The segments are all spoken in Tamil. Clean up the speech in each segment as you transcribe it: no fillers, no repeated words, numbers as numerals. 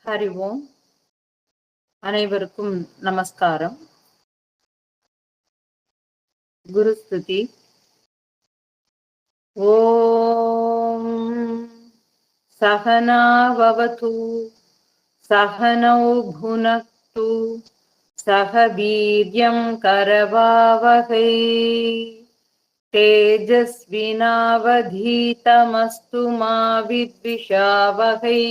ஹரி ஓம். அனைவருக்கும் நமஸ்காரம். குரு ஸ்துதி. ஓம் சகனா பவது சகனௌ புனக்து சக வீர்யம் கரவாவகை தேஜஸ்வினாவதீதமஸ்து மா வித்விஷாவகை.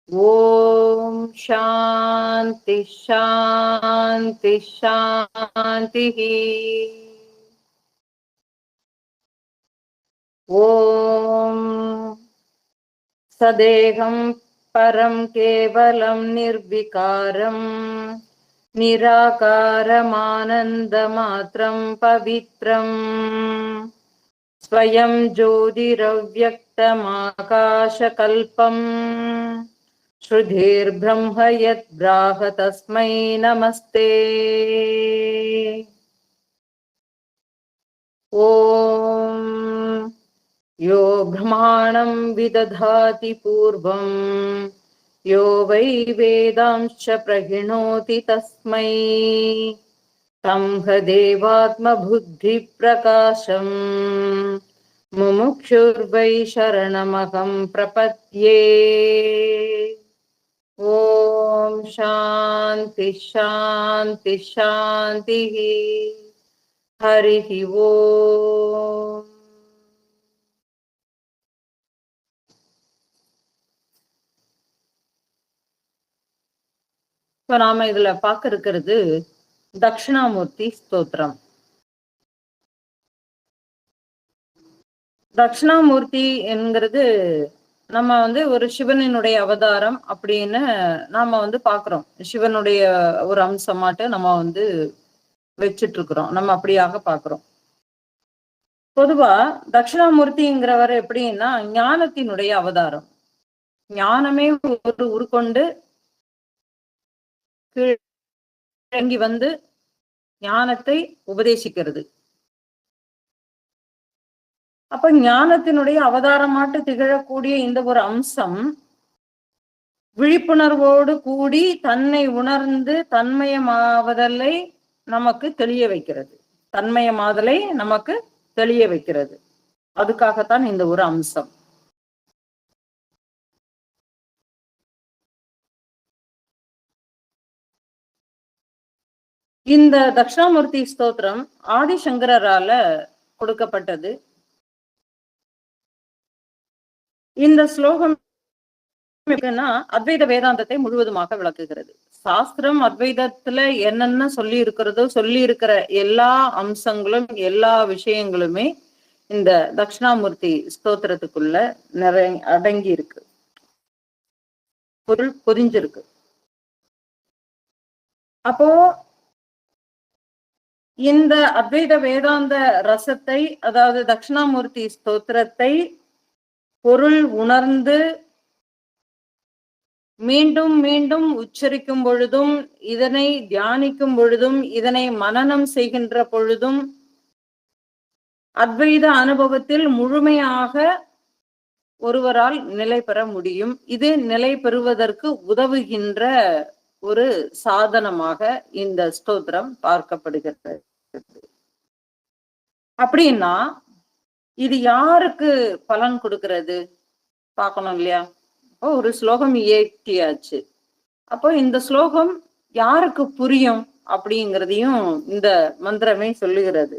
ஓம் சாந்தி சாந்தி சாந்தி. ஓம் சதேகம் பரம் கேவலம் நிர்விகாரம் நிராகாரமானந்தமாத்ரம் பவித்ரம் ஸ்வயம் ஜோதிரவ்யக்தமாகாசகல்பம் ஸ்ருதிர்ப்ரம்ம யத் ப்ராஹ தஸ்மை நமஸ்தே. ஓம் யோ பிரம்மாணம் விததாதி பூர்வம் யோ வை வேதாம்ச பிரகிணோதி தஸ்மை தம் தேவாத்ம புத்தி பிரகாசம் முமுக்ஷுர்வை சரணமகம் பிரபத்யே. ஓம் சாந்தி சாந்தி சாந்தி. ஹரி ஓம். இப்ப நாம இதுல பார்க்க இருக்கிறது தட்சிணாமூர்த்தி ஸ்தோத்திரம். தட்சிணாமூர்த்தி என்கிறது நம்ம ஒரு சிவனினுடைய அவதாரம் அப்படின்னு நாம பாக்குறோம். சிவனுடைய ஒரு அம்சமாட்டு நம்ம வச்சிட்டு இருக்கிறோம். நம்ம அப்படியாக பாக்குறோம். பொதுவா தட்சிணாமூர்த்திங்கிறவர் எப்படின்னா ஞானத்தினுடைய அவதாரம். ஞானமே ஒரு உருக்கொண்டு இறங்கி ஞானத்தை உபதேசிக்கிறது. அப்ப ஞானத்தினுடைய அவதாரமாட்டு திகழக்கூடிய இந்த ஒரு அம்சம் விழிப்புணர்வோடு கூடி தன்னை உணர்ந்து தன்மயமாவதலை நமக்கு தெளிய வைக்கிறது. தன்மயமாதலை நமக்கு தெளிய வைக்கிறது. அதுக்காகத்தான் இந்த ஒரு அம்சம். இந்த தட்சிணாமூர்த்தி ஸ்தோத்திரம் ஆதிசங்கரால கொடுக்கப்பட்டது. இந்த ஸ்லோகம் அத்வைத வேதாந்தத்தை முழுவதுமாக விளக்குகிறது. சாஸ்திரம் அத்வைதத்துல என்னென்ன சொல்லி இருக்கிறதோ சொல்லி இருக்கிற எல்லா அம்சங்களும் எல்லா விஷயங்களுமே இந்த தட்சிணாமூர்த்தி ஸ்தோத்திரத்துக்குள்ள அடங்கி இருக்கு, பொருள் பொதிஞ்சிருக்கு. அப்போ இந்த அத்வைத வேதாந்த ரசத்தை, அதாவது தட்சிணாமூர்த்தி ஸ்தோத்திரத்தை பொருள் உணர்ந்து மீண்டும் மீண்டும் உச்சரிக்கும் பொழுதும், இதனை தியானிக்கும் பொழுதும், இதனை மனனம் செய்கின்ற பொழுதும் அத்வைத அனுபவத்தில் முழுமையாக ஒருவரால் நிலை பெற முடியும். இது நிலை பெறுவதற்கு உதவுகின்ற ஒரு சாதனமாக இந்த ஸ்தோத்திரம் பார்க்கப்படுகிறது. அப்படின்னா இது யாருக்கு பலன் கொடுக்கிறது பார்க்கணும் இல்லையா? ஒரு ஸ்லோகம் இயற்றியாச்சு. அப்போ இந்த ஸ்லோகம் யாருக்கு புரியும் அப்படிங்கிறதையும் இந்த மந்திரமே சொல்லுகிறது.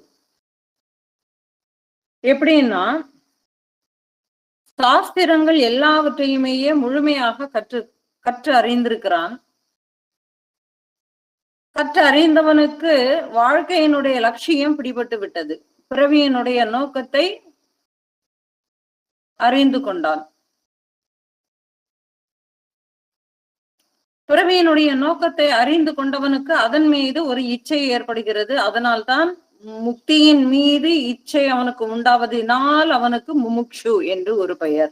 எப்படின்னா சாஸ்திரங்கள் எல்லாவற்றையுமே முழுமையாக கற்று அறிந்திருக்கிறான். கற்று அறிந்தவனுக்கு வாழ்க்கையினுடைய லட்சியம் பிடிபட்டு விட்டது. பிறவியினுடைய நோக்கத்தை அறிந்து கொண்டான். பிறவியினுடைய நோக்கத்தை அறிந்து கொண்டவனுக்கு அதன் மீது ஒரு இச்சை ஏற்படுகிறது. அதனால்தான் முக்தியின் மீது இச்சை அவனுக்கு உண்டாவதினால் அவனுக்கு முமுக்ஷு என்று ஒரு பெயர்.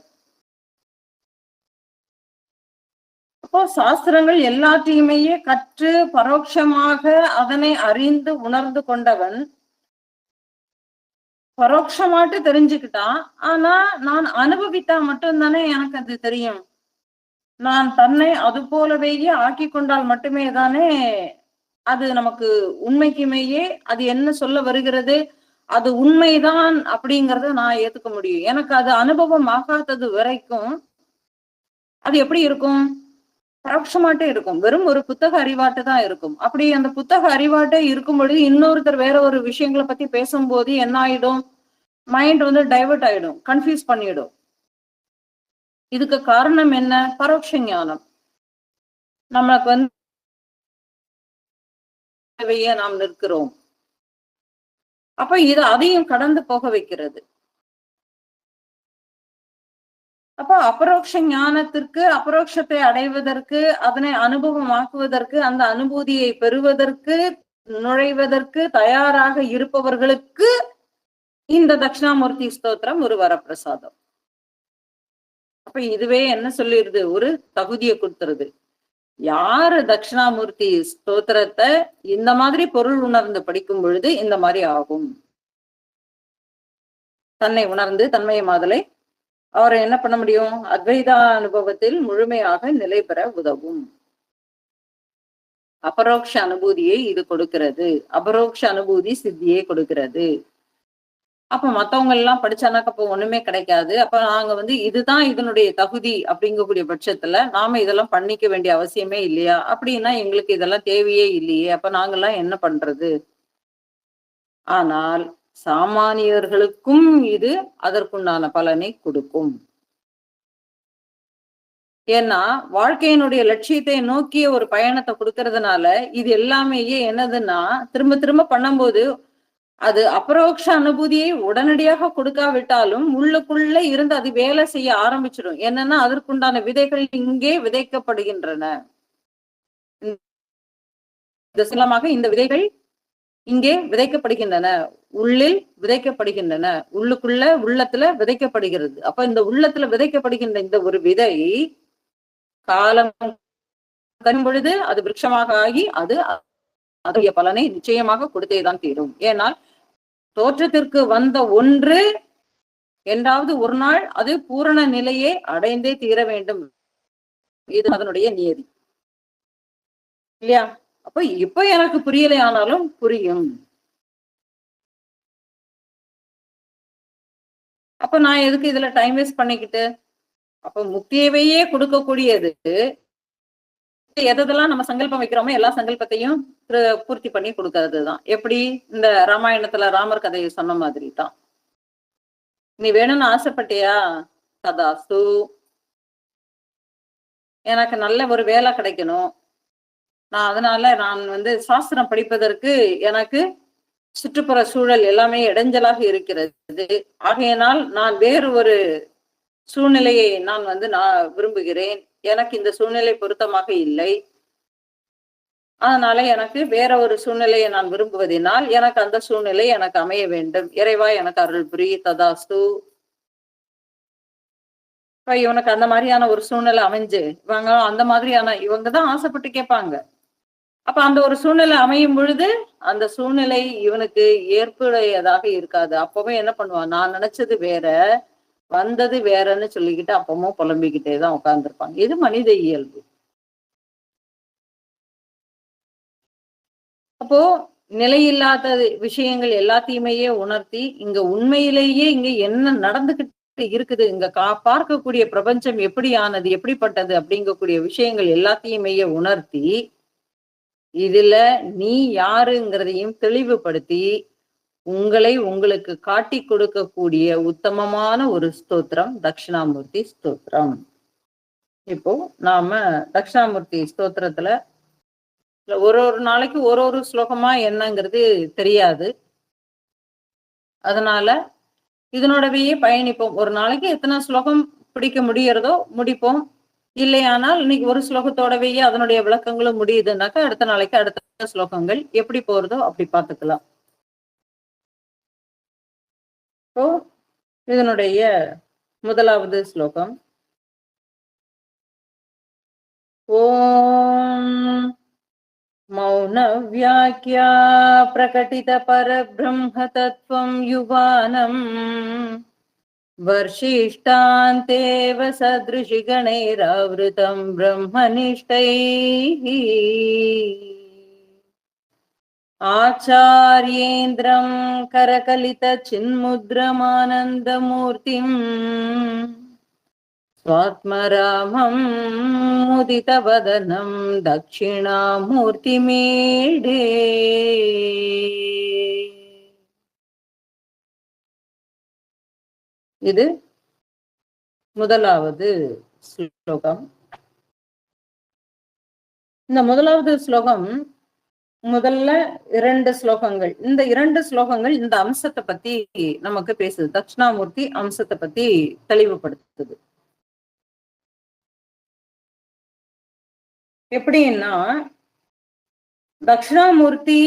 அப்போ சாஸ்திரங்கள் எல்லாத்தையுமே கற்று பரோட்சமாக அதனை அறிந்து உணர்ந்து கொண்டவன் பரோட்சமாட்டு தெரிஞ்சுக்கிட்டான். ஆனா நான் அனுபவித்தா மட்டும்தானே எனக்கு அது தெரியும். நான் தன்னை அது போலவேயே ஆக்கி கொண்டால் மட்டுமே தானே அது நமக்கு உண்மைக்குமேயே அது என்ன சொல்ல வருகிறது, அது உண்மைதான் அப்படிங்கறத நான் ஏத்துக்க முடியும். எனக்கு அது அனுபவம் ஆகாதது வரைக்கும் அது எப்படி இருக்கும்? பரோட்சமாட்டே இருக்கும். வெறும் ஒரு புத்தக அறிவாட்டு தான் இருக்கும். அப்படி அந்த புத்தக அறிவாட்டே இருக்கும் பொழுது இன்னொருத்தர் வேற ஒரு விஷயங்கள பத்தி பேசும்போது என்ன ஆயிடும்? மைண்ட் வந்து டைவர்ட் ஆயிடும். கன்ஃப்யூஸ் பண்ணிடும். இதுக்கு காரணம் என்ன? பரோட்ச ஞானம். நமக்கு வந்து நாம் நிற்கிறோம். அப்ப இது அதையும் கடந்து போக வைக்கிறது. அப்ப அபரோக்ஷ ஞானத்திற்கு அபரோக்ஷத்தை அடைவதற்கு, அதனை அனுபவமாக்குவதற்கு, அந்த அனுபூதியை பெறுவதற்கு, நுழைவதற்கு தயாராக இருப்பவர்களுக்கு இந்த தட்சிணாமூர்த்தி ஸ்தோத்திரம் ஒரு வரப்பிரசாதம். அப்ப இதுவே என்ன சொல்லிருது? ஒரு தகுதியை கொடுத்துருது. யாரு தட்சிணாமூர்த்தி ஸ்தோத்திரத்தை இந்த மாதிரி பொருள் உணர்ந்து படிக்கும் பொழுது இந்த மாதிரி ஆகும். தன்னை உணர்ந்து தன்மயமாதலை அவரை என்ன பண்ண முடியும்? அத்வைதா அனுபவத்தில் முழுமையாக நிலை பெற உதவும். அபரோக்ஷ அனுபூதியை இது கொடுக்கிறது. அபரோக்ஷ அனுபூதி சித்தியை கொடுக்கிறது. அப்ப மத்தவங்க எல்லாம் படிச்சானாக்க அப்ப ஒண்ணுமே கிடைக்காது. அப்ப நாங்க வந்து இதுதான் இதனுடைய தகுதி அப்படிங்கக்கூடிய பட்சத்துல நாம இதெல்லாம் பண்ணிக்க வேண்டிய அவசியமே இல்லையா? அப்படின்னா எங்களுக்கு இதெல்லாம் தேவையே இல்லையே. அப்ப நாங்கெல்லாம் என்ன பண்றது? ஆனால் சாமானியர்களுக்கும் இது அதற்குண்டான பலனை கொடுக்கும். ஏன்னா வாழ்க்கையினுடைய லட்சியத்தை நோக்கிய ஒரு பயணத்தை கொடுக்கறதுனால இது எல்லாமே என்னதுன்னா திரும்ப திரும்ப பண்ணும்போது அது அபரோக்ஷ அனுபூதியை உடனடியாக கொடுக்காவிட்டாலும் உள்ளுக்குள்ள இருந்து அது வேலை செய்ய ஆரம்பிச்சிடும். என்னன்னா அதற்குண்டான விதைகள் இங்கே விதைக்கப்படுகின்றன. இந்த விதைகள் இங்கே விதைக்கப்படுகின்றன, உள்ளில் விதைக்கப்படுகின்றன, உள்ளுக்குள்ள உள்ளத்துல விதைக்கப்படுகிறது. அப்ப இந்த உள்ளத்துல விதைக்கப்படுகின்ற இந்த ஒரு விதை காலம் கரும் பொழுது அது விருட்சமாக ஆகி அது அதனுடைய பலனை நிச்சயமாக கொடுத்தேதான் தீரும். ஏனால் தோற்றத்திற்கு வந்த ஒன்று என்றாவது ஒரு நாள் அது பூரண நிலையை அடைந்தே தீர வேண்டும். இது அதனுடைய நியதி இல்லையா? அப்ப இப்ப எனக்கு புரியலை ஆனாலும் புரியும். அப்ப நான் எதுக்கு இதுல டைம் வேஸ்ட் பண்ணிக்கிட்டு? அப்ப முக்தியவையே கொடுக்கக்கூடியது எதெல்லாம் நம்ம சங்கல்பம் வைக்கிறோமோ எல்லா சங்கல்பத்தையும் பூர்த்தி பண்ணி கொடுக்கறதுதான். எப்படி? இந்த ராமாயணத்துல ராமர் கதையை சொன்ன மாதிரி தான். நீ வேணும்னு ஆசைப்பட்டியா? ததாஸ்து. எனக்கு நல்ல ஒரு வேலை கிடைக்கணும், அதனால நான் வந்து சாஸ்திரம் படிப்பதற்கு எனக்கு சுற்றுப்புற சூழல் எல்லாமே இடைஞ்சலாக இருக்கிறது. ஆகையினால் நான் வேறு ஒரு சூழ்நிலையை நான் விரும்புகிறேன். எனக்கு இந்த சூழ்நிலை பொருத்தமாக இல்லை. அதனால எனக்கு வேற ஒரு சூழ்நிலையை நான் விரும்புவதனால் எனக்கு அந்த சூழ்நிலை எனக்கு அமைய வேண்டும். இறைவா எனக்கு அருள் புரி, ததாஸ்து. இவனுக்கு அந்த மாதிரியான ஒரு சூழ்நிலை அமைஞ்சு இவங்க அந்த மாதிரியான இவங்கதான் ஆசைப்பட்டு கேட்பாங்க. அப்ப அந்த ஒரு சூழ்நிலை அமையும் பொழுது அந்த சூழ்நிலை இவனுக்கு ஏற்புடையதாக இருக்காது. அப்பவே என்ன பண்ணுவான்? நான் நினைச்சது வேற, வந்தது வேறன்னு சொல்லிக்கிட்டு அப்பவும் புலம்பிக்கிட்டேதான் உட்கார்ந்துருப்பாங்க. இது மனித இயல்பு. அப்போ நிலையில்லாத விஷயங்கள் எல்லாத்தையுமே உணர்த்தி இங்க உண்மையிலேயே இங்க என்ன நடந்துகிட்டு இருக்குது, இங்க பார்க்கக்கூடிய பிரபஞ்சம் எப்படியானது, எப்படிப்பட்டது அப்படிங்கக்கூடிய விஷயங்கள் எல்லாத்தையுமே உணர்த்தி இதுல நீ யாருங்கிறதையும் தெளிவுபடுத்தி உங்களை உங்களுக்கு காட்டி கொடுக்கக்கூடிய உத்தமமான ஒரு ஸ்தோத்திரம் தட்சிணாமூர்த்தி ஸ்தோத்திரம். இப்போ நாம தட்சிணாமூர்த்தி ஸ்தோத்திரத்துல ஒரு ஒரு நாளைக்கு ஒரு ஒரு ஸ்லோகமா என்னங்கிறது தெரியாது. அதனால இதனோடவே பயணிப்போம். ஒரு நாளைக்கு எத்தனை ஸ்லோகம் பிடிக்க முடியறதோ முடிப்போம். இல்லையானால் இன்னைக்கு ஒரு ஸ்லோகத்தோடவே அதனுடைய விளக்கங்களும் முடியுதுன்னாக்கா அடுத்த நாளைக்கு அடுத்த ஸ்லோகங்கள் எப்படி போறதோ அப்படி பார்த்துக்கலாம். இப்போ இதனுடைய முதலாவது ஸ்லோகம். ஓம் மௌன வியாக்யா பிரகடித பரபிரம்ம தத்துவம் யுவானம் वर्षिष्ठान्तेव सदृशिगणैरावृतं ब्रह्मनिष्ठैः आचार्येन्द्रं करकलितचिन्मुद्रमानन्दमूर्तिम् स्वात्मरामं मुदितवदनं दक्षिणामूर्तिमीढे. இது முதலாவது ஸ்லோகம். இந்த முதலாவது ஸ்லோகம் முதல்ல 2 ஸ்லோகங்கள், இந்த 2 ஸ்லோகங்கள் இந்த அம்சத்தை பத்தி நமக்கு பேசுது. தட்சிணாமூர்த்தி அம்சத்தை பத்தி தெளிவுபடுத்துது. எப்படின்னா, தட்சிணாமூர்த்தி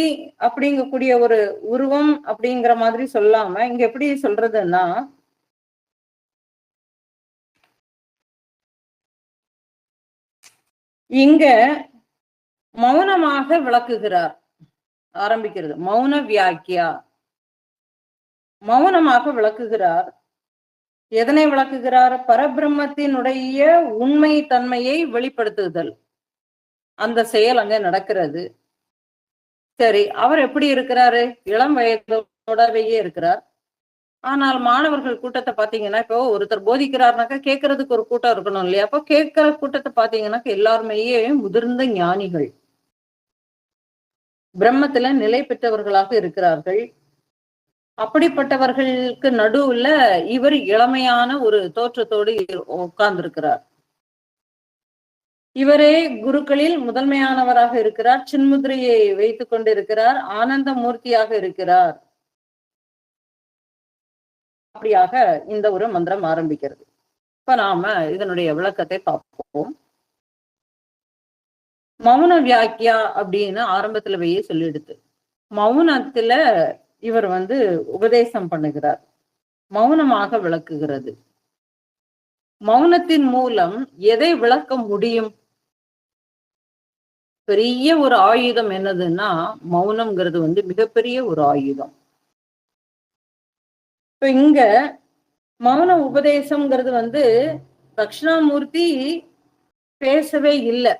அப்படிங்கக்கூடிய ஒரு உருவம் அப்படிங்கிற மாதிரி சொல்லாம இங்க எப்படி சொல்றதுன்னா, இங்க மௌனமாக விளக்குகிறார். ஆரம்பிக்கிறது மௌன வியாக்கியா. மௌனமாக விளக்குகிறார். எதனை விளக்குகிறார்? பரபிரம்மத்தினுடைய உண்மை தன்மையை வெளிப்படுத்துதல். அந்த செயல் அங்க நடக்கிறது. சரி, அவர் எப்படி இருக்கிறாரு? இளம் வயதோடவே இருக்கிறார். ஆனால் மாணவர்கள் கூட்டத்தை பாத்தீங்கன்னா, இப்போ ஒருத்தர் போதிக்கிறாருனாக்கா கேட்கறதுக்கு ஒரு கூட்டம் இருக்கணும் இல்லையா? அப்போ கேட்கிற கூட்டத்தை பாத்தீங்கன்னாக்க எல்லாருமே முதிர்ந்த ஞானிகள், பிரம்மத்துல நிலை பெற்றவர்களாக இருக்கிறார்கள். அப்படிப்பட்டவர்களுக்கு நடுவுல இவர் இளமையான ஒரு தோற்றத்தோடு உட்கார்ந்து இருக்கிறார். இவரே குருக்களில் முதன்மையானவராக இருக்கிறார். சின்முத்திரையை வைத்துக் கொண்டிருக்கிறார். ஆனந்த மூர்த்தியாக இருக்கிறார். அப்படியாக இந்த ஒரு மந்திரம் ஆரம்பிக்கிறது. இப்ப நாம இதனுடைய விளக்கத்தை பார்ப்போம். மௌன வியாக்கியா அப்படின்னு ஆரம்பத்திலவே சொல்லிடுது. மௌனத்துல இவர் உபதேசம் பண்ணுகிறார். மௌனமாக விளக்குகிறது. மௌனத்தின் மூலம் எதை விளக்க முடியும்? பெரிய ஒரு ஆயுதம் என்னதுன்னா, மௌனம்ங்கிறது மிகப்பெரிய ஒரு ஆயுதம். இப்ப இங்க மௌன உபதேசம்ங்கிறது தட்சிணாமூர்த்தி பேசவே இல்லை.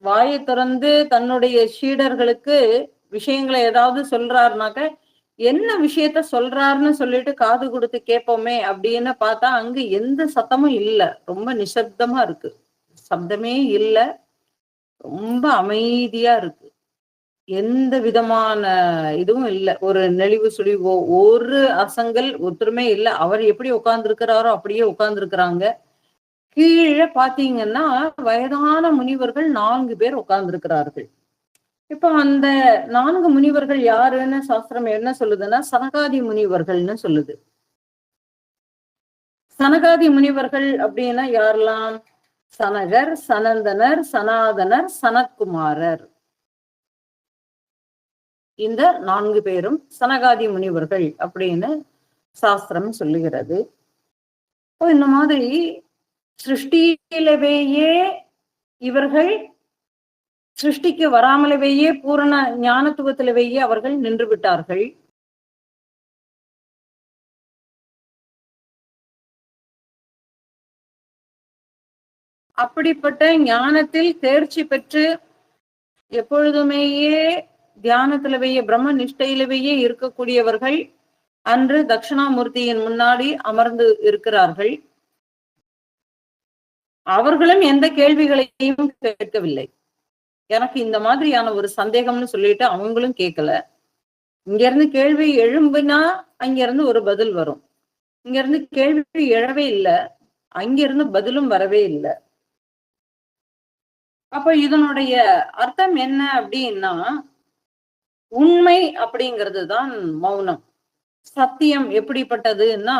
வாயை திறந்து தன்னுடைய சீடர்களுக்கு விஷயங்களை ஏதாவது சொல்றாருனாக்க, என்ன விஷயத்த சொல்றாருன்னு சொல்லிட்டு காது கொடுத்து கேட்போமே அப்படின்னு பார்த்தா அங்க எந்த சத்தமும் இல்லை. ரொம்ப நிசப்தமா இருக்கு. சப்தமே இல்லை. ரொம்ப அமைதியா இருக்கு. எந்த விதமான இதுவும் இல்லை. ஒரு நெளிவு சுழிவோ ஒரு அசங்கல் ஒருத்தருமே இல்லை. அவர் எப்படி உட்கார்ந்து இருக்கிறாரோ அப்படியே உட்கார்ந்து இருக்கிறாங்க. கீழே பாத்தீங்கன்னா வயதான முனிவர்கள் 4 பேர் உட்கார்ந்து இருக்கிறார்கள். இப்ப அந்த 4 முனிவர்கள் யாருன்னு சாஸ்திரம் என்ன சொல்லுதுன்னா, சனகாதி முனிவர்கள்னு சொல்லுது. சனகாதி முனிவர்கள் அப்படின்னா யாரெல்லாம்? சனகர், சனந்தனர், சனாதனர், சனத்குமாரர். இந்த 4 பேரும் சனகாதி முனிவர்கள் அப்படின்னு சாஸ்திரம் சொல்லுகிறது. இந்த மாதிரி சிருஷ்டியிலவேயே இவர்கள் சிருஷ்டிக்கு வராமலவேயே பூரண ஞானத்துவத்திலவேயே அவர்கள் நின்று விட்டார்கள். அப்படிப்பட்ட ஞானத்தில் தேர்ச்சி பெற்று எப்பொழுதுமேயே தியானத்திலவேயே பிரம்ம நிஷ்டையிலவேயே இருக்கக்கூடியவர்கள் அன்று தட்சிணாமூர்த்தியின் முன்னாடி அமர்ந்து இருக்கிறார்கள். அவர்களும் எந்த கேள்விகளையும் கேட்கவில்லை. எனக்கு இந்த மாதிரியான ஒரு சந்தேகம்னு சொல்லிட்டு அவங்களும் கேட்கல. இங்க இருந்து கேள்வி எழும்புனா அங்கிருந்து ஒரு பதில் வரும். இங்க இருந்து கேள்வி எழவே இல்லை. அங்கிருந்து பதிலும் வரவே இல்லை. அப்ப இதனுடைய அர்த்தம் என்ன அப்படின்னா, உண்மை அப்படிங்கிறது தான் மௌனம். சத்தியம் எப்படிப்பட்டதுன்னா,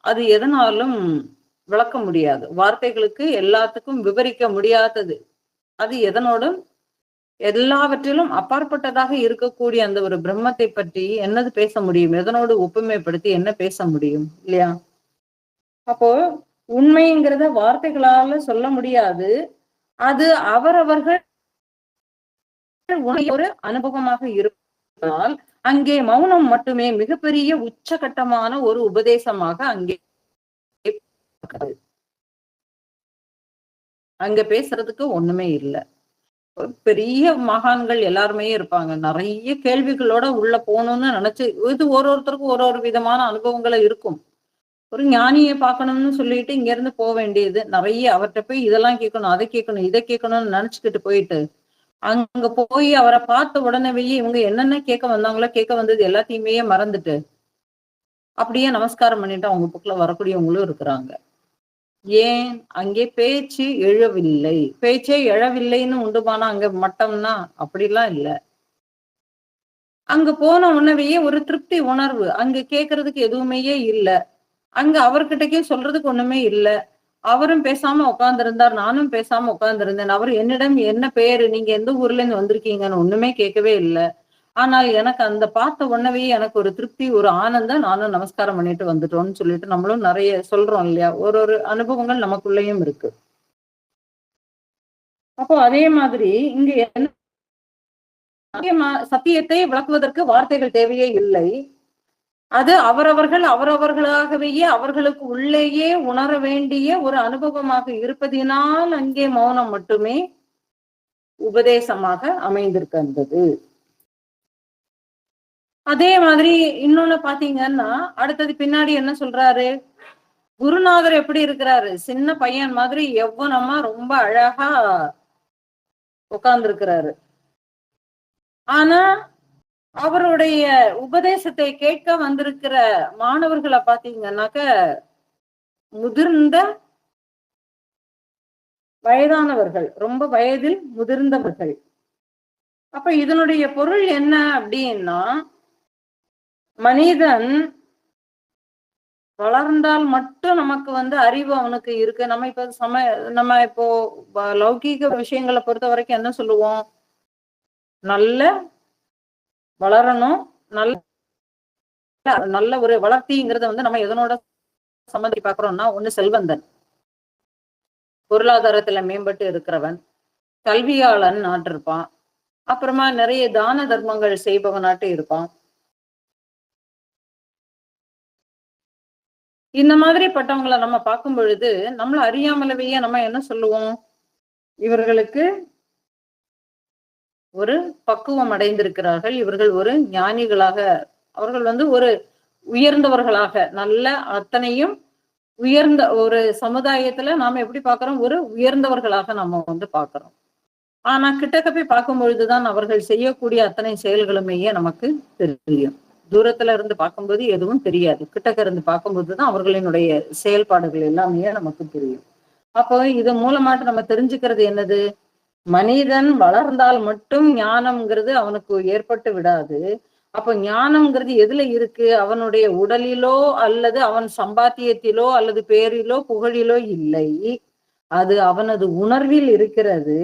அது எதனாலும் விளக்க முடியாது. வார்த்தைகளுக்கு எல்லாத்துக்கும் விவரிக்க முடியாதது. அது எதனோடும் எல்லாவற்றிலும் அப்பாற்பட்டதாக இருக்கக்கூடிய அந்த ஒரு பிரம்மத்தை பற்றி என்னது பேச முடியும்? எதனோடு ஒப்புமைப்படுத்தி என்ன பேச முடியும் இல்லையா? அப்போ உண்மைங்கிறத வார்த்தைகளால சொல்ல முடியாது. அது அவரவர்கள் ஒரு அனுபவமாக இருப்பதால் அங்கே மௌனம் மட்டுமே மிகப்பெரிய உச்சகட்டமான ஒரு உபதேசமாக அங்கே அங்க பேசுறதுக்கு ஒண்ணுமே இல்லை. பெரிய மகான்கள் எல்லாருமே இருப்பாங்க. நிறைய கேள்விகளோட உள்ள போகணும்னு நினைச்சு, இது ஒருத்தருக்கும் ஒரு விதமான அனுபவங்களை இருக்கும். ஒரு ஞானியை பார்க்கணும்னு சொல்லிட்டு இங்க இருந்து போக வேண்டியது நிறைய, அவர்கிட்ட போய் இதெல்லாம் கேட்கணும், அதை கேட்கணும், இதை கேட்கணும்னு நினைச்சுக்கிட்டு போயிட்டு அங்க போய் அவரை பார்த்த உடனேவே இவங்க என்னென்ன கேட்க வந்தாங்களோ, கேட்க வந்தது எல்லாத்தையுமே மறந்துட்டு அப்படியே நமஸ்காரம் பண்ணிட்டு அவங்க புக்ல வரக்கூடியவங்களும் இருக்கிறாங்க. ஏன் அங்கே பேச்சு எழவில்லை? பேச்சே எழவில்லைன்னு உண்டுமானா அங்க மட்டம்னா? அப்படிலாம் இல்ல. அங்க போன உடனேயே ஒரு திருப்தி உணர்வு, அங்க கேட்கறதுக்கு எதுவுமே இல்ல. அங்க அவர்கிட்டக்கே சொல்றதுக்கு ஒண்ணுமே இல்ல. அவரும் பேசாம உட்கார்ந்திருந்தார், நானும் பேசாம உட்கார்ந்திருந்தேன். அவர் என்னிடம் என்ன பேரு, நீங்க எந்த ஊர்ல இருந்து வந்திருக்கீங்கன்னு ஒண்ணுமே கேட்கவே இல்ல. ஆனால் எனக்கு அந்த பார்த்த உடனே எனக்கு ஒரு திருப்தி, ஒரு ஆனந்தம், நானும் நமஸ்காரம் பண்ணிட்டு வந்துட்டோம்னு சொல்லிட்டு நம்மளும் நிறைய சொல்றோம் இல்லையா? ஒரு அனுபவங்கள் நமக்குள்ளேயும் இருக்கு. அப்போ அதே மாதிரி இங்க என்ன, சத்தியத்தை விளக்குவதற்கு வார்த்தைகள் தேவையே இல்லை. அது அவரவர்களாகவே அவர்களுக்கு உள்ளேயே உணர வேண்டிய ஒரு அனுபவமாக இருப்பதினால் அங்கே மௌனம் மட்டுமே உபதேசமாக அமைந்திருக்கின்றது. அதே மாதிரி இன்னொன்னு பாத்தீங்கன்னா, அடுத்தது பின்னாடி என்ன சொல்றாரு? குருநாதர் எப்படி இருக்கிறாரு? சின்ன பையன் மாதிரி எவ்வளமா ரொம்ப அழகா உட்கார்ந்து இருக்கிறாரு. ஆனா அவருடைய உபதேசத்தை கேட்க வந்திருக்கிற மாணவர்களை பாத்தீங்கன்னாக்க முதிர்ந்த வயதானவர்கள், ரொம்ப வயதில் முதிர்ந்தவர்கள். அப்ப இதனுடைய பொருள் என்ன அப்படின்னா, மனிதன் வளர்ந்தால் மட்டும் நமக்கு அறிவு அவனுக்கு இருக்கு. நம்ம இப்போ லௌகீக விஷயங்களை பொறுத்த வரைக்கும் என்ன சொல்லுவோம்? நல்ல வளரணும், நல்ல ஒரு வளர்த்திங்கிறத நம்ம எதனோட சம்மதி பாக்குறோம்னா, ஒண்ணு செல்வந்தன், பொருளாதாரத்துல மேம்பட்டு இருக்கிறவன், கல்வியாளன் நாட்டு இருப்பான், அப்புறமா நிறைய தான தர்மங்கள் செய்பவனாட்டு இருப்பான். இந்த மாதிரி பட்டவங்களை நம்ம பார்க்கும் பொழுது நம்மள அறியாமலவே நம்ம என்ன சொல்லுவோம்? இவர்களுக்கு ஒரு பக்குவம் அடைந்திருக்கிறார்கள், இவர்கள் ஒரு ஞானிகளாக, அவர்கள் ஒரு உயர்ந்தவர்களாக, நல்ல அத்தனையும் உயர்ந்த ஒரு சமுதாயத்துல நாம எப்படி பார்க்கிறோம்? ஒரு உயர்ந்தவர்களாக நம்ம பார்க்கிறோம். ஆனா கிட்டக்க போய் பார்க்கும் பொழுதுதான் அவர்கள் செய்யக்கூடிய அத்தனை செயல்களுமே நமக்கு தெரியும். தூரத்துல இருந்து பார்க்கும்போது எதுவும் தெரியாது. கிட்டக்க இருந்து பார்க்கும்போதுதான் அவர்களினுடைய செயல்பாடுகள் எல்லாமே நமக்கு தெரியும். அப்போ இது மூலமாட்டு நம்ம தெரிஞ்சுக்கிறது என்னது? மனிதன் வளர்ந்தால் மட்டும் ஞானம்ங்கிறது அவனுக்கு ஏற்பட்டு விடாது. அப்ப ஞானம்ங்கிறது எதுல இருக்கு? அவனுடைய உடலிலோ அல்லது அவன் சம்பாத்தியத்திலோ அல்லது பேரிலோ புகழிலோ இல்லை. அது அவனது உணர்வில் இருக்கிறது.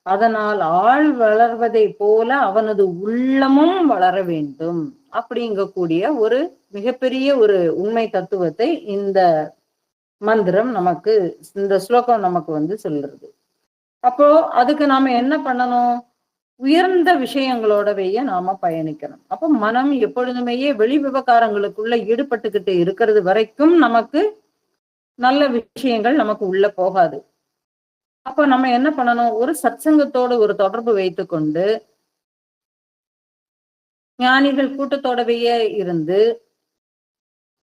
அதனால் ஆள் வளர்வதை போல அவனது உள்ளமும் வளர வேண்டும் அப்படிங்கக்கூடிய ஒரு மிகப்பெரிய ஒரு உண்மை தத்துவத்தை இந்த மந்திரம் நமக்கு, இந்த ஸ்லோகம் நமக்கு சொல்றது. அப்போ அதுக்கு நாம என்ன பண்ணணும்? உயர்ந்த விஷயங்களோடவே நாம பயணிக்கணும். அப்போ மனம் எப்பொழுதுமே வெளி விவகாரங்களுக்குள்ள ஈடுபட்டுக்கிட்டு இருக்கிறது வரைக்கும் நமக்கு நல்ல விஷயங்கள் நமக்கு உள்ள போகாது. அப்ப நம்ம என்ன பண்ணணும்? ஒரு சத்சங்கத்தோடு ஒரு தொடர்பு வைத்துக் கொண்டு ஞானிகள் கூட்டத்தோடவே இருந்து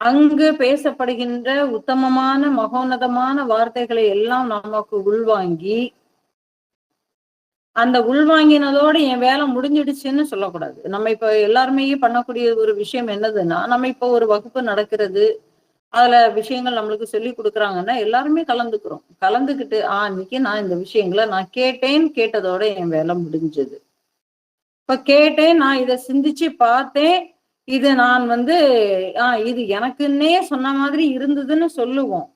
அங்கு பேசப்படுகின்ற உத்தமமான மகோன்னதமான வார்த்தைகளை எல்லாம் நமக்கு உள்வாங்கி, அந்த உள்வாங்கினதோடு என் வேலை முடிஞ்சிடுச்சுன்னு சொல்லக்கூடாது. நம்ம இப்ப எல்லாருமே பண்ணக்கூடிய ஒரு விஷயம் என்னதுன்னா, நம்ம இப்ப ஒரு வகுப்பு நடக்கிறது, அதுல விஷயங்கள் நம்மளுக்கு சொல்லி கொடுக்குறாங்கன்னா எல்லாருமே கலந்துக்கிறோம். கலந்துக்கிட்டு இன்னைக்கு நான் இந்த விஷயங்களை நான் கேட்டதோட என் வேலை முடிஞ்சது. இப்ப கேட்டேன், நான் இதை சிந்திச்சு பார்த்தேன், இது நான் இது எனக்குன்னே சொன்ன மாதிரி இருந்ததுன்னு சொல்லுவோம்.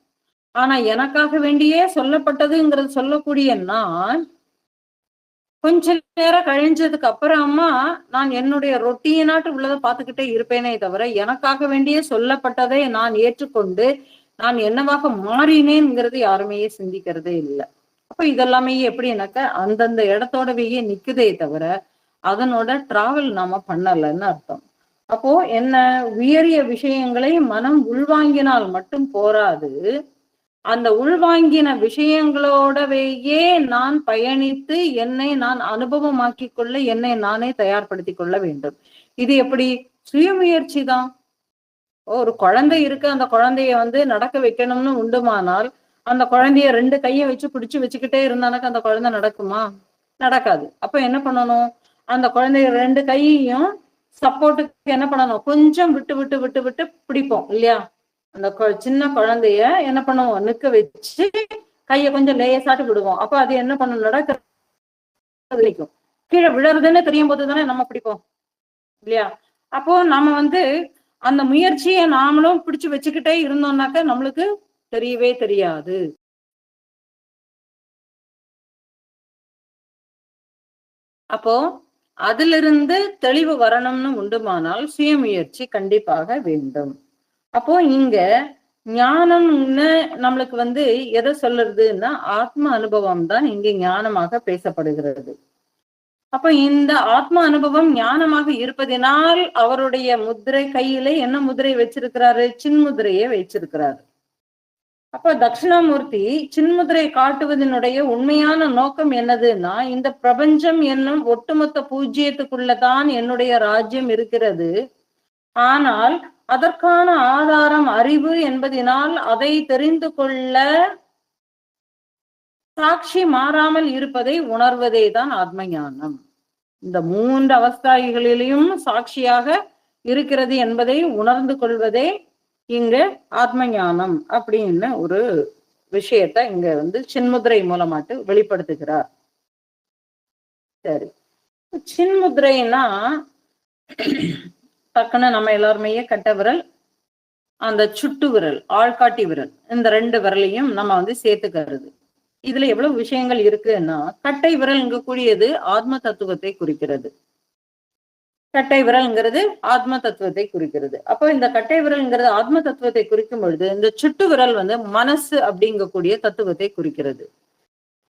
ஆனா எனக்காக வேண்டியே சொல்லப்பட்டதுங்கிறது சொல்லக்கூடிய நான் கொஞ்ச நேரம் கழிஞ்சதுக்கு அப்புறமா நான் என்னுடைய ரொட்டீனாட்டு உள்ளதை பார்த்துக்கிட்டே இருப்பேனே தவிர, எனக்காக வேண்டியே சொல்லப்பட்டதை நான் ஏற்றுக்கொண்டு நான் என்னவாக மாறினேங்கிறது யாருமே சிந்திக்கிறதே இல்லை. அப்ப இதெல்லாமே எப்படின்னாக்க அந்தந்த இடத்தோடவே நிக்குதே தவிர அதனோட டிராவல் நாம பண்ணலன்னு அர்த்தம். அப்போ என்ன, உயரிய விஷயங்களை மனம் உள்வாங்கினால் மட்டும் போராது, அந்த உள்வாங்கின விஷயங்களோடவேயே நான் பயணித்து என்னை நான் அனுபவமாக்கிக் கொள்ள என்னை நானே தயார்படுத்திக் கொள்ள வேண்டும். இது எப்படி? சுயமுயற்சி தான். ஒரு குழந்தை இருக்கு, அந்த குழந்தைய நடக்க வைக்கணும்னு உண்டுமானால் அந்த குழந்தைய 2 கையை வச்சு பிடிச்சு வச்சுக்கிட்டே இருந்தானாக்க அந்த குழந்தை நடக்குமா? நடக்காது. அப்ப என்ன பண்ணணும்? அந்த குழந்தைய 2 கையையும் சப்போர்ட்டுக்கு என்ன பண்ணணும்? கொஞ்சம் விட்டு விட்டு விட்டு விட்டு பிடிப்போம் இல்லையா? அந்த சின்ன குழந்தைய என்ன பண்ணுவோம்? நிக்க வச்சு கைய கொஞ்சம் லேசாட்டு விடுவோம். அப்ப அது என்ன பண்ணும்? நடக்க கீழே விழறதுன்னு தெரியும் போதுதானே நம்ம பிடிப்போம் இல்லையா? அப்போ நாம அந்த முயற்சியை நாமளும் பிடிச்சு வச்சுக்கிட்டே இருந்தோம்னாக்க நம்மளுக்கு தெரியவே தெரியாது. அப்போ அதிலிருந்து தெளிவு வரணும்னு உண்டுமானால் சுயமுயற்சி கண்டிப்பாக வேண்டும். அப்போ இங்க ஞானம்னு நம்மளுக்கு எதை சொல்லுறதுன்னா ஆத்ம அனுபவம் தான் இங்க ஞானமாக பேசப்படுகிறது. அப்ப இந்த ஆத்ம அனுபவம் ஞானமாக இருப்பதினால் அவருடைய முத்திரை கையிலே என்ன முதிரை வச்சிருக்கிறாரு? சின்முதிரையை வச்சிருக்கிறாரு. அப்ப தட்சிணாமூர்த்தி சின்முதிரை காட்டுவதனுடைய உண்மையான நோக்கம் என்னதுன்னா, இந்த பிரபஞ்சம் என்னும் ஒட்டுமொத்த பூஜ்ஜியத்துக்குள்ளதான் என்னுடைய ராஜ்யம் இருக்கிறது. ஆனால் அதற்கான ஆதாரம் அறிவு என்பதனால் அதை தெரிந்து கொள்ள சாட்சி மாறாமல் இருப்பதை உணர்வதே தான் ஆத்ம ஞானம். இந்த 3 அவஸ்தாகளிலும் சாட்சியாக இருக்கிறது என்பதை உணர்ந்து கொள்வதே இங்க ஆத்ம ஞானம் அப்படின்னு ஒரு விஷயத்த இங்க சின்முத்திரை மூலமாட்டு வெளிப்படுத்துகிறார். சரி, சின்முத்திரைன்னா டக்குன்னு நம்ம எல்லாருமே கட்ட விரல், அந்த சுட்டு விரல், ஆள்காட்டி விரல், இந்த 2 விரலையும் நம்ம சேர்த்துக்கிறது. இதுல எவ்வளவு விஷயங்கள் இருக்குன்னா, கட்டை விரல் கூடியது ஆத்ம தத்துவத்தை குறிக்கிறது. கட்டை விரல்ங்கிறது ஆத்ம தத்துவத்தை குறிக்கிறது. அப்போ இந்த கட்டை விரல்ங்கிறது ஆத்ம தத்துவத்தை குறிக்கும் பொழுது, இந்த சுட்டு விரல் மனசு அப்படிங்கக்கூடிய தத்துவத்தை குறிக்கிறது.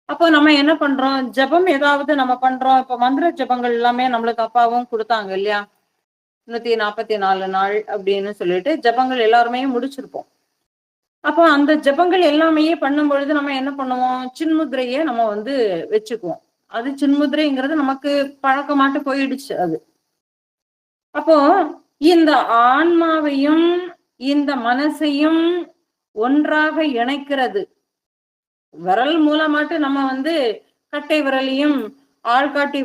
அப்போ நம்ம என்ன பண்றோம்? ஜபம் ஏதாவது நம்ம பண்றோம். இப்ப மந்திர ஜபங்கள் எல்லாமே நம்மளுக்கு அப்பாவும் கொடுத்தாங்க இல்லையா? 144 நாள் அப்படின்னு சொல்லிட்டு ஜபங்கள் எல்லாருமே முடிச்சிருப்போம். அப்போ அந்த ஜபங்கள் எல்லாமே பண்ணும் பொழுது நம்ம என்ன பண்ணுவோம்? சின்முத்திரையை நம்ம வச்சுக்குவோம். அது சின்முத்திரைங்கிறது நமக்கு பழக்கமாட்டு போயிடுச்சு அது. அப்போ இந்த ஆன்மாவையும் இந்த மனசையும் ஒன்றாக இணைக்கிறது. விரல் மூலமாட்டு நம்ம கட்டை விரலையும் ஆள்காட்டி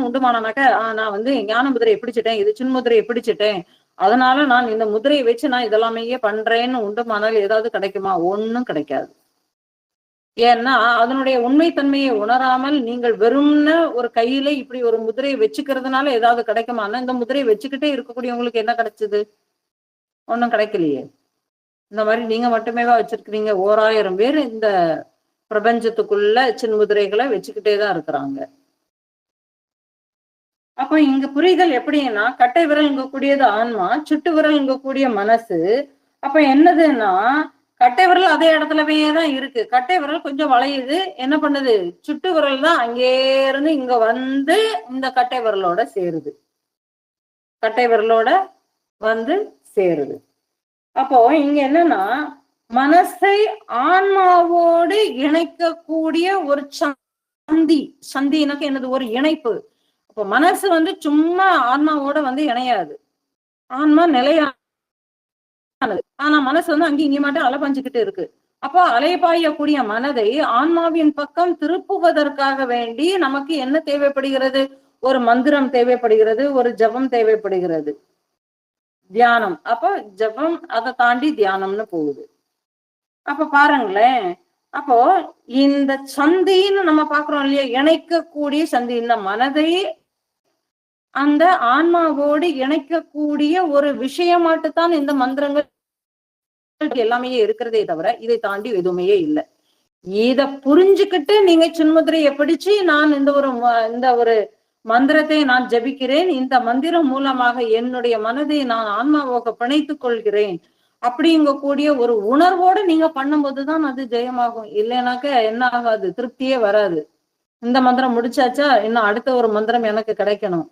உண்டுமானாக்க நான் ஞான முதிரையை பிடிச்சிட்டேன், இது சின்முதிரையை பிடிச்சிட்டேன், அதனால நான் இந்த முதிரையை வச்சு நான் இதெல்லாமே பண்றேன்னு உண்டுமானால் ஏதாவது கிடைக்குமா? ஒண்ணும் கிடைக்காது. ஏன்னா அதனுடைய உண்மைத்தன்மையை உணராமல் நீங்கள் வெறும்னு ஒரு கையில இப்படி ஒரு முதிரையை வச்சுக்கிறதுனால ஏதாவது கிடைக்குமானா, இந்த முதிரையை வச்சுக்கிட்டே இருக்கக்கூடியவங்களுக்கு என்ன கிடைச்சது? ஒண்ணும் கிடைக்கலையே. இந்த மாதிரி நீங்க மட்டுமேவா வச்சிருக்கிறீங்க? 1000 பேர் இந்த பிரபஞ்சத்துக்குள்ள சின்முதிரைகளை வச்சுக்கிட்டேதான் இருக்கிறாங்க. அப்ப இங்க புரிதல் எப்படின்னா, கட்டை விரல் கூடியது ஆன்மா, சுட்டு விரல் கூடிய மனசு. அப்ப என்னதுன்னா, கட்டை விரல் அதே இடத்துலவே தான் இருக்கு. கட்டை விரல் கொஞ்சம் வளையுது, என்ன பண்ணுது? சுட்டு விரல் தான் அங்கே இருந்து இங்க இந்த கட்டை விரலோட சேருது. கட்டை விரலோட சேருது. அப்போ இங்க என்னன்னா, மனசை ஆன்மாவோடு இணைக்கக்கூடிய ஒரு சந்தி. சந்தினாக்க என்னது? ஒரு இணைப்பு. அப்ப மனசு சும்மா ஆன்மாவோட இணையாது. ஆன்மா நிலையானது. ஆனா மனசு அங்கே இங்கே மட்டும் அலைபாஞ்சுக்கிட்டு இருக்கு. அப்போ அலைபாயக்கூடிய மனதை ஆன்மாவின் பக்கம் திருப்புவதற்காக வேண்டி நமக்கு என்ன தேவைப்படுகிறது? ஒரு மந்திரம் தேவைப்படுகிறது, ஒரு ஜபம் தேவைப்படுகிறது, தியானம். அப்போ ஜபம் அதை தாண்டி தியானம்னு போகுது. அப்ப பாருங்களேன், அப்போ இந்த சந்தின்னு நம்ம பாக்குறோம் இல்லையா? இணைக்கக்கூடிய சந்தி. இந்த மனதை அந்த ஆன்மாவோடு இணைக்கக்கூடிய ஒரு விஷயமாட்டுத்தான் இந்த மந்திரங்கள் எல்லாமே இருக்கிறதே தவிர இதை தாண்டி எதுவுமே இல்லை. இத புரிஞ்சுக்கிட்டு நீங்க சின்முத்திரையை பிடிச்சு நான் இந்த ஒரு மந்திரத்தை நான் ஜபிக்கிறேன், இந்த மந்திரம் மூலமாக என்னுடைய மனதை நான் ஆன்மாவாக பிணைத்துக் கொள்கிறேன் அப்படிங்கக்கூடிய ஒரு உணர்வோடு நீங்க பண்ணும்போதுதான் அது ஜெயமாகும். இல்லைனாக்க என்ன ஆகாது? திருப்தியே வராது. இந்த மந்திரம் முடிச்சாச்சா, இன்னும் அடுத்த ஒரு மந்திரம் எனக்கு கிடைக்கணும்.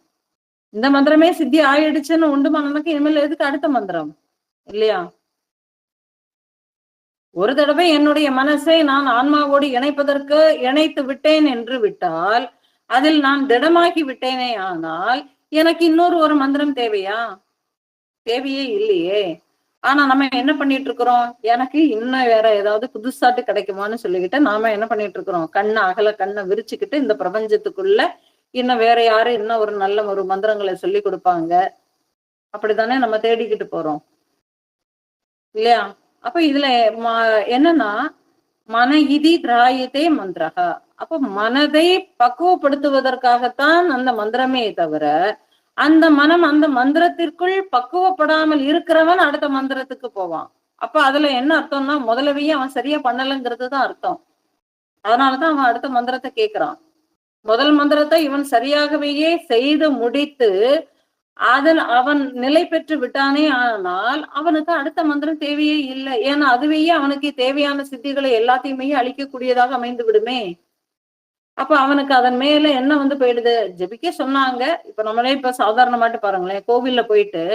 இந்த மந்திரமே சித்தி ஆயிடுச்சுன்னு உண்டுமானக்கு இனிமேல் எதுக்கு அடுத்த மந்திரம்? இல்லையா? ஒரு தடவை என்னுடைய மனசை நான் ஆன்மாவோடு இணைப்பதற்கு இணைத்து விட்டேன் என்று விட்டால், அதில் நான் திடமாகி விட்டேனே ஆனால் எனக்கு இன்னொரு ஒரு மந்திரம் தேவையா? தேவையே இல்லையே. ஆனா நம்ம என்ன பண்ணிட்டு இருக்கிறோம்? எனக்கு இன்னும் வேற ஏதாவது புதுசாட்டு கிடைக்குமான்னு சொல்லிக்கிட்டு நாம என்ன பண்ணிட்டு இருக்கிறோம்? கண்ண விரிச்சுக்கிட்டு இந்த பிரபஞ்சத்துக்குள்ள இன்னும் வேற யாரு இன்னும் ஒரு நல்ல ஒரு மந்திரங்களை சொல்லி கொடுப்பாங்க. அப்படித்தானே நம்ம தேடிக்கிட்டு போறோம் இல்லையா? அப்ப இதுல என்னன்னா மன இதி திராயத்தே மந்திரகா. அப்ப மனதை பக்குவப்படுத்துவதற்காகத்தான் அந்த மந்திரமே தவிர, அந்த மனம் அந்த மந்திரத்திற்குள் பக்குவப்படாமல் இருக்கிறவன் அடுத்த மந்திரத்துக்கு போவான். அப்ப அதுல என்ன அர்த்தம்னா முதலவையே அவன் சரியா பண்ணலங்கிறது தான் அர்த்தம். அதனாலதான் அவன் அடுத்த மந்திரத்தை கேட்கிறான். முதல் மந்திரத்தை இவன் சரியாகவே செய்து முடித்து அதில் அவன் நிலை பெற்று விட்டானே ஆனால் அவனுக்கு அடுத்த மந்திரம் தேவையே இல்லை. ஏன்னா அதுவே அவனுக்கு தேவையான சித்திகளை எல்லாத்தையுமே அழிக்கக்கூடியதாக அமைந்து விடுமே. அப்ப அவனுக்கு அதன் மேல என்ன போயிடுது? ஜெபிக்க சொன்னாங்க. இப்ப நம்மளே இப்ப சாதாரணமாட்டு பாருங்களேன், கோவில்ல போயிட்டு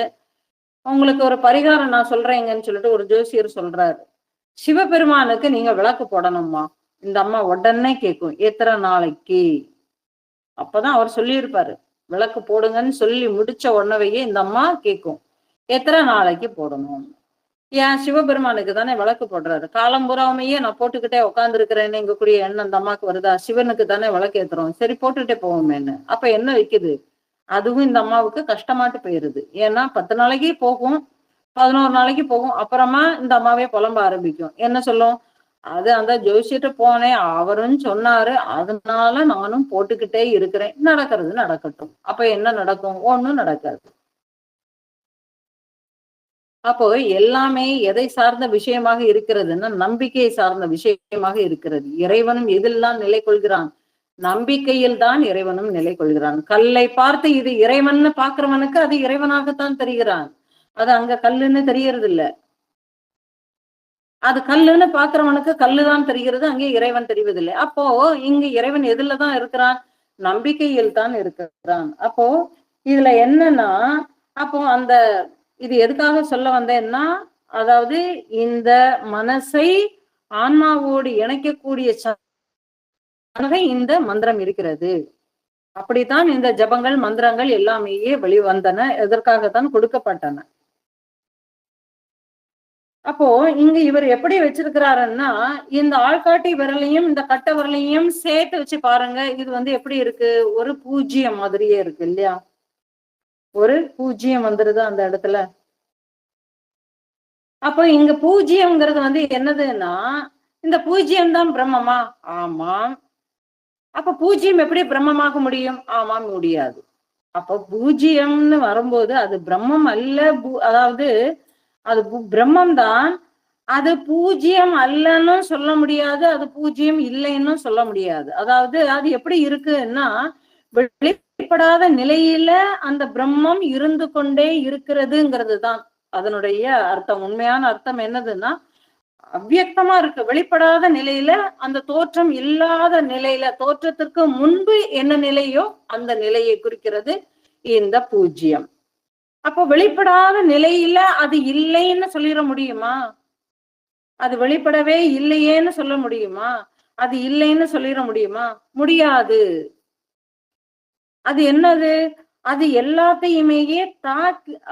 உங்களுக்கு ஒரு பரிகாரம் நான் சொல்றேங்கன்னு சொல்லிட்டு ஒரு ஜோசியர் சொல்றாரு. சிவபெருமானுக்கு நீங்க விளக்கு போடணும்மா. இந்த அம்மா உடனே கேட்கும், எத்தனை நாளைக்கு? அப்பதான் அவர் சொல்லியிருப்பாரு, விளக்கு போடுங்கன்னு சொல்லி முடிச்ச உடனேயே இந்த அம்மா கேட்கும், எத்தனை நாளைக்கு போடணும்? ஏன் சிவபெருமானுக்கு தானே விளக்கு போடுறாரு. காலம் பூராமையே நான் போட்டுக்கிட்டே உட்கார்ந்து இருக்கிறேன்னு எங்கக்கூடிய எண்ணம் அந்த அம்மாவுக்கு வருதா? சிவனுக்கு தானே விளக்கு ஏத்துறோம், சரி போட்டுட்டே போவோமேன்னு. அப்ப என்ன வைக்குது? அதுவும் இந்த அம்மாவுக்கு கஷ்டமாட்டு போயிருது. ஏன்னா 10 நாளைக்கு போகும், 11 நாளைக்கு போகும். அப்புறமா இந்த அம்மாவே புலம்ப ஆரம்பிக்கும். என்ன சொல்லும்? அது அந்த ஜோசியிட்ட போனேன், அவரும் சொன்னாரு, அதனால நானும் போட்டுக்கிட்டே இருக்கிறேன். நடக்கிறது நடக்கட்டும். அப்ப என்ன நடக்கும்? ஒண்ணும் நடக்காது. அப்போ எல்லாமே எதை சார்ந்த விஷயமாக இருக்கிறதுன்னா நம்பிக்கையை சார்ந்த விஷயமாக இருக்கிறது. இறைவனும் எதெல்லாம் நிலை கொள்கிறான்? நம்பிக்கையில் தான் இறைவனும் நிலை கொள்கிறான். கல்லை பார்த்து இது இறைவன்னு பாக்குறவனுக்கு அது இறைவனாகத்தான் தெரிகிறான். அது அங்க கல்லுன்னு தெரியறது இல்ல. அது கல்லுன்னு பாக்குறவனுக்கு கல்லுதான் தெரிகிறது, அங்கே இறைவன் தெரிவதில்லை. அப்போ இங்க இறைவன் எதுலதான் இருக்கிறான்? நம்பிக்கையில் தான் இருக்கிறான். அப்போ இதுல என்னன்னா, அப்போ அந்த இது எதுக்காக சொல்ல வந்தேன்னா, அதாவது இந்த மனசை ஆன்மாவோடு இணைக்கக்கூடிய இந்த மந்திரம் இருக்கிறது. அப்படித்தான் இந்த ஜபங்கள் மந்திரங்கள் எல்லாமே வெளிவந்தன, எதற்காகத்தான் கொடுக்கப்பட்டன. அப்போ இங்க இவர் எப்படி வச்சிருக்கிறாருன்னா, இந்த ஆள்காட்டி விரலையும் இந்த கட்ட விரலையும் சேர்த்து வச்சு பாருங்க. இது எப்படி இருக்கு? ஒரு பூஜ்ஜியம் மாதிரியே இருக்கு இல்லையா? ஒரு பூஜ்ஜியம் வந்துருது அந்த இடத்துல. அப்போ இங்க பூஜ்ஜியம்ங்கிறது என்னதுன்னா, இந்த பூஜ்ஜியம் தான் பிரம்மமா? ஆமாம். அப்ப பூஜ்ஜியம் எப்படி பிரம்மமாக முடியும்? ஆமாம், முடியாது. அப்போ பூஜ்ஜியம்னு வரும்போது அது பிரம்மம் அல்ல. அதாவது அது பிரம்மம் தான். அது பூஜ்ஜியம் அல்லன்னு சொல்ல முடியாது, அது பூஜ்ஜியம் இல்லைன்னு சொல்ல முடியாது. அதாவது அது எப்படி இருக்குன்னா, வெளிப்படாத நிலையில அந்த பிரம்மம் இருந்து கொண்டே இருக்கிறதுங்கிறது தான் அதனுடைய அர்த்தம். உண்மையான அர்த்தம் என்னதுன்னா, அவ்வியக்தமா இருக்கு, வெளிப்படாத நிலையில, அந்த தோற்றம் இல்லாத நிலையில, தோற்றத்திற்கு முன்பு என்ன நிலையோ அந்த நிலையை குறிக்கிறது இந்த பூஜ்ஜியம். அப்போ வெளிப்படாத நிலையில அது இல்லைன்னு சொல்லிட முடியுமா? அது வெளிப்படவே இல்லையேன்னு சொல்ல முடியுமா? அது இல்லைன்னு சொல்லிட முடியுமா? முடியாது. அது என்னது? அது எல்லாத்தையுமே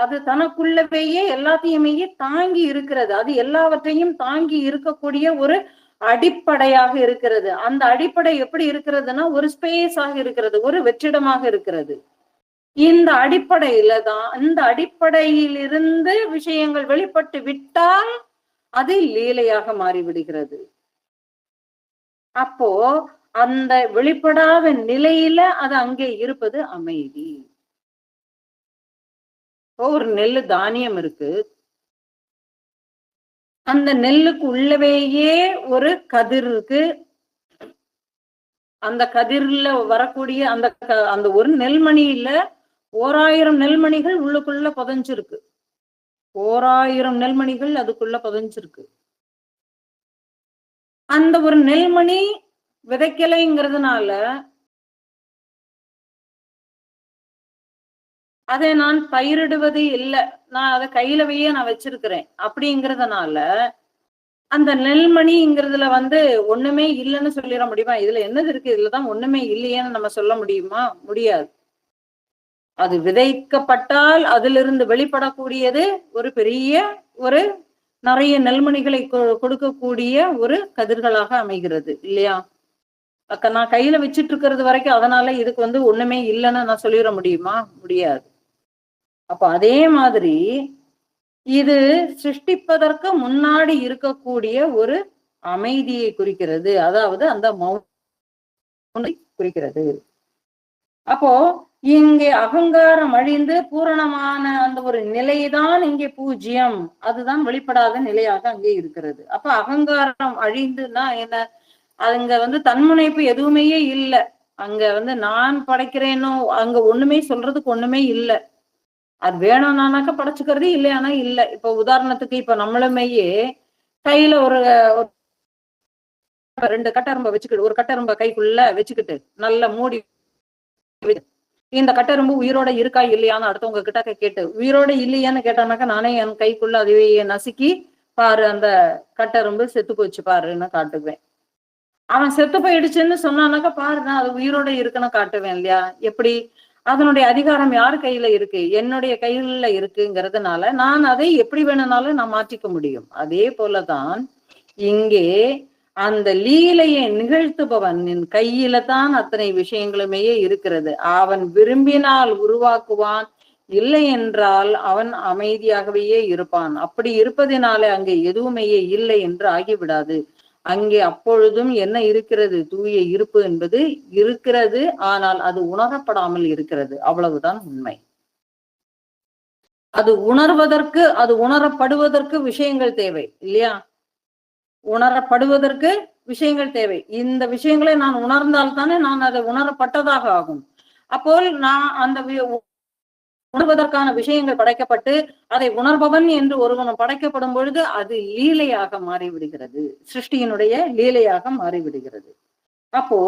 அது தனக்குள்ளவேயே எல்லாத்தையுமே தாங்கி இருக்கிறது. அது எல்லாவற்றையும் தாங்கி இருக்கக்கூடிய ஒரு அடிப்படையாக இருக்கிறது. அந்த அடிப்படை எப்படி இருக்கிறதுன்னா ஒரு ஸ்பேஸாக இருக்கிறது, ஒரு வெற்றிடமாக இருக்கிறது. இந்த அடிப்படையில தான், அந்த அடிப்படையிலிருந்து விஷயங்கள் வெளிப்பட்டு விட்டால் அது லீலையாக மாறிவிடுகிறது. அப்போ அந்த வெளிப்படாத நிலையில அது அங்கே இருப்பது அமைதி. ஒரு நெல்லு தானியம் இருக்கு, அந்த நெல்லுக்கு உள்ளவேயே ஒரு கதிர் இருக்கு. அந்த கதிர்ல வரக்கூடிய அந்த ஒரு நெல்மணியில 1000 நெல்மணிகள் உள்ளுக்குள்ள புதைஞ்சிருக்கு. 1000 நெல்மணிகள் அதுக்குள்ள புதைஞ்சிருக்கு. அந்த ஒரு நெல்மணி விதைக்கலைங்கிறதுனால அதை நான் பயிரிடுவது இல்லை, நான் அதை கையிலவையே நான் வச்சிருக்கிறேன் அப்படிங்கிறதுனால அந்த நெல்மணிங்கிறதுல ஒண்ணுமே இல்லைன்னு சொல்லிட முடியுமா? இதுல என்னது இருக்கு, இதுலதான் ஒண்ணுமே இல்லையேன்னு நம்ம சொல்ல முடியுமா? முடியாது. அது விதைக்கப்பட்டால் அதிலிருந்து வெளிப்படக்கூடியது ஒரு பெரிய ஒரு நிறைய நெல்மணிகளை கொடுக்கக்கூடிய ஒரு கதிர்களாக அமைகிறது இல்லையா? நான் கையில வச்சிட்டு இருக்கிறது வரைக்கும் அதனால இதுக்கு ஒண்ணுமே இல்லைன்னு நான் சொல்லிட முடியுமா? முடியாது. அப்ப அதே மாதிரி இது சிருஷ்டிப்பதற்கு முன்னாடி இருக்கக்கூடிய ஒரு அமைதியை குறிக்கிறது. அதாவது அந்த மௌனத்தை குறிக்கிறது. அப்போ இங்கே அகங்காரம் அழிந்து பூரணமான அந்த ஒரு நிலைதான் இங்கே பூஜ்யம். அதுதான் வெளிப்படாத நிலையாக அங்கே இருக்கிறது. அப்ப அகங்காரம் அழிந்துன்னா என்ன? அங்க தன்முனைப்பு எதுவுமே இல்லை. அங்க நான் படைக்கிறேனோ அங்க ஒண்ணுமே சொல்றதுக்கு ஒண்ணுமே இல்லை. அது வேணும்னானாக்க படைச்சுக்கிறது, இல்லையானா இல்லை. இப்ப உதாரணத்துக்கு இப்ப நம்மளுமையே கையில ஒரு 2 கட்டெரும்ப வச்சுக்கிட்டு, ஒரு கட்டெரும்ப கைக்குள்ள வச்சுக்கிட்டு நல்லா மூடி, இந்த கட்டெரும்பு உயிரோட இருக்கா இல்லையான்னு அடுத்தவங்க கிட்ட கேட்டு, உயிரோட இல்லையான்னு கேட்டானாக்கா நானே என் கைக்குள்ள அதுவே நசுக்கி பாரு அந்த கட்டெரும்பு செத்து போச்சு பாருன்னு காட்டுவேன். அவன் செத்து போயிடுச்சுன்னு சொன்னானாக்கா பாரு நான் அது உயிரோட இருக்குன்னு காட்டுவேன் இல்லையா? எப்படி? அதனுடைய அதிகாரம் யார் கையில இருக்கு? என்னுடைய கையில இருக்குங்கிறதுனால நான் அதை எப்படி வேணும்னாலும் நான் மாற்றிக்க முடியும். அதே போலதான் இங்கே அந்த லீலையை நிகழ்த்துபவன் கையில தான் அத்தனை விஷயங்களுமே இருக்கிறது. அவன் விரும்பினால் உருவாக்குவான், இல்லை என்றால் அவன் அமைதியாகவே இருப்பான். அப்படி இருப்பதினாலே அங்கே எதுவுமே இல்லை என்று ஆகிவிடாது. அங்கே அப்பொழுதும் என்ன இருக்கிறது? தூய இருப்பு என்பது இருக்கிறது. ஆனால் அது உணரப்படாமல் இருக்கிறது. அவ்வளவுதான் உண்மை. அது உணர்வதற்கு, அது உணரப்படுவதற்கு விஷயங்கள் தேவை இல்லையா? உணரப்படுவதற்கு விஷயங்கள் தேவை. இந்த விஷயங்களை நான் உணர்ந்தால்தானே நான் அதை உணரப்பட்டதாக ஆகும். அப்போ நான் அந்த உணர்வதற்கான விஷயங்கள் படைக்கப்பட்டு அதை உணர்பவன் என்று ஒருவன் படைக்கப்படும் பொழுது அது லீலையாக மாறிவிடுகிறது. சிருஷ்டியினுடைய லீலையாக மாறிவிடுகிறது. அப்போ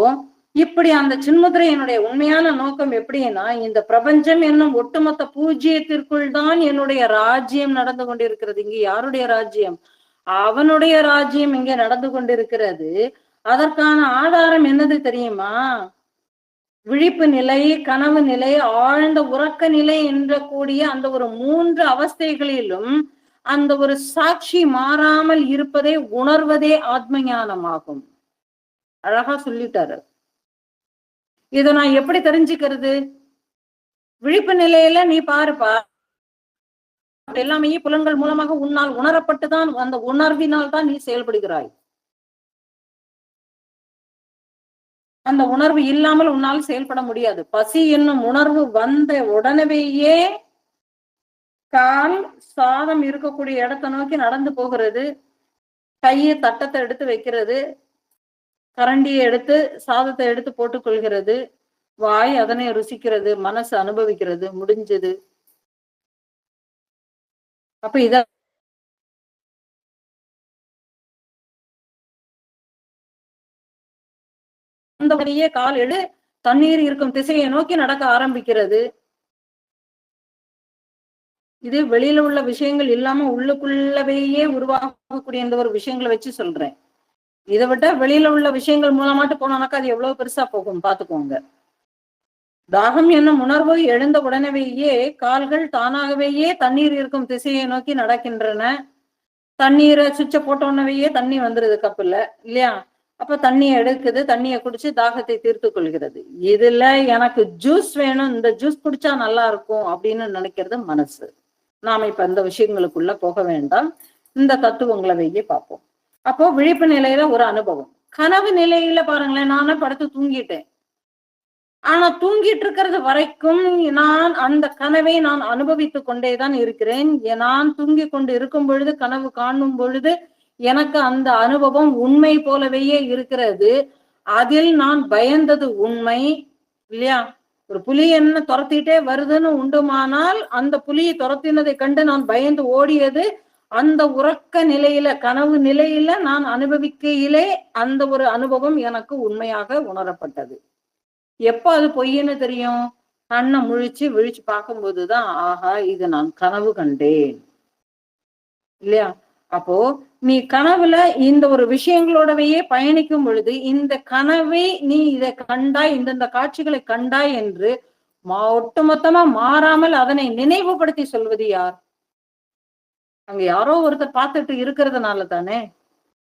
இப்படி அந்த சின்முத்திரையினுடைய உண்மையான நோக்கம் எப்படின்னா, இந்த பிரபஞ்சம் என்னும் ஒட்டுமொத்த பூஜ்யத்திற்குள் தான் என்னுடைய ராஜ்யம் நடந்து கொண்டிருக்கிறது. இங்க யாருடைய ராஜ்யம்? அவனுடைய ராஜ்யம் இங்க நடந்து கொண்டிருக்கிறது. அதற்கான ஆதாரம் என்னது தெரியுமா? விழிப்பு நிலை, கனவு நிலை, ஆழ்ந்த உறக்க நிலை என்ற கூடிய அந்த ஒரு 3 அவஸ்தைகளிலும் அந்த ஒரு சாட்சி மாறாமல் இருப்பதை உணர்வதே ஆத்ம ஞானமாகும். அழகா சொல்லிட்டாரு. இதை நான் எப்படி தெரிஞ்சுக்கிறது? விழிப்பு நிலையில நீ பாருப்பா, எல்லாமே புலன்கள் மூலமாக உன்னால் உணரப்பட்டுதான், அந்த உணர்வினால் தான் நீ செயல்படுகிறாய். அந்த உணர்வு இல்லாமல் உன்னால் செயல்பட முடியாது. பசி என்னும் உணர்வு வந்த உடனேயே கால் சாதம் இருக்கக்கூடிய இடத்தை நோக்கி நடந்து போகிறது, கையை தட்டத்தை எடுத்து வைக்கிறது, கரண்டியை எடுத்து சாதத்தை எடுத்து போட்டுக் கொள்கிறது, வாய் அதனை ருசிக்கிறது, மனசு அனுபவிக்கிறது, முடிஞ்சது. அப்ப இத அந்த வழியே கால் எடு தண்ணீர் இருக்கும் திசையை நோக்கி நடக்க ஆரம்பிக்கிறது. இது வெளியில உள்ள விஷயங்கள் இல்லாம உள்ளுக்குள்ளவேயே உருவாகக்கூடிய இந்த ஒரு விஷயங்களை வச்சு சொல்றேன். இதை விட வெளியில உள்ள விஷயங்கள் மூலமாட்டு போனோம்னாக்கா அது எவ்வளவு பெருசா போகும் பாத்துக்கோங்க. தாகம் என்னும் உணர்வு எழுந்த உடனேயே கால்கள் தானாகவேயே தண்ணீர் இருக்கும் திசையை நோக்கி நடக்கின்றன. தண்ணீரை சுவிட்ச போட்டோன்னவே தண்ணி வந்துருது கப்புல இல்லையா? அப்ப தண்ணியை எடுக்குது, தண்ணியை குடிச்சு தாகத்தை தீர்த்து கொள்கிறது. இதுல எனக்கு ஜூஸ் வேணும், இந்த ஜூஸ் குடிச்சா நல்லா இருக்கும் அப்படின்னு நினைக்கிறது மனசு. நாம இப்ப இந்த விஷயங்களுக்குள்ள போக வேண்டாம். இந்த தத்துவங்களை வையே பார்ப்போம். அப்போ விழிப்பு நிலையில ஒரு அனுபவம். கனவு நிலையில பாருங்களேன், நானே படுத்து தூங்கிட்டேன். ஆனா தூங்கிட்டு இருக்கிறது வரைக்கும் நான் அந்த கனவை நான் அனுபவித்துக் கொண்டேதான் இருக்கிறேன். நான் தூங்கி கொண்டு இருக்கும் பொழுது, கனவு காணும் பொழுது எனக்கு அந்த அனுபவம் உண்மை போலவே இருக்கிறது. அதில் நான் பயந்தது உண்மை இல்லையா? ஒரு புலி என்ன துரத்திட்டே வருதுன்னு உண்டுமானால் அந்த புலியை துரத்தினதை கண்டு நான் பயந்து ஓடியது அந்த உறக்க நிலையில, கனவு நிலையில நான் அனுபவிக்கையிலே அந்த ஒரு அனுபவம் எனக்கு உண்மையாக உணரப்பட்டது. எப்ப அது பொய்ன்னு தெரியும்? கண்ணை விழிச்சு பார்க்கும்போதுதான், ஆஹா இது நான் கனவு கண்டேன் இல்லையா? அப்போ நீ கனவுல இந்த ஒரு விஷயங்களோடவையே பயணிக்கும் பொழுது இந்த கனவை நீ இதை கண்டாய், இந்தந்த காட்சிகளை கண்டாய் என்று ஒட்டுமொத்தமா மாறாமல் அதனை நினைவுபடுத்தி சொல்வது யார்? அங்க யாரோ ஒருத்தர் பார்த்துட்டு இருக்கிறதுனால தானே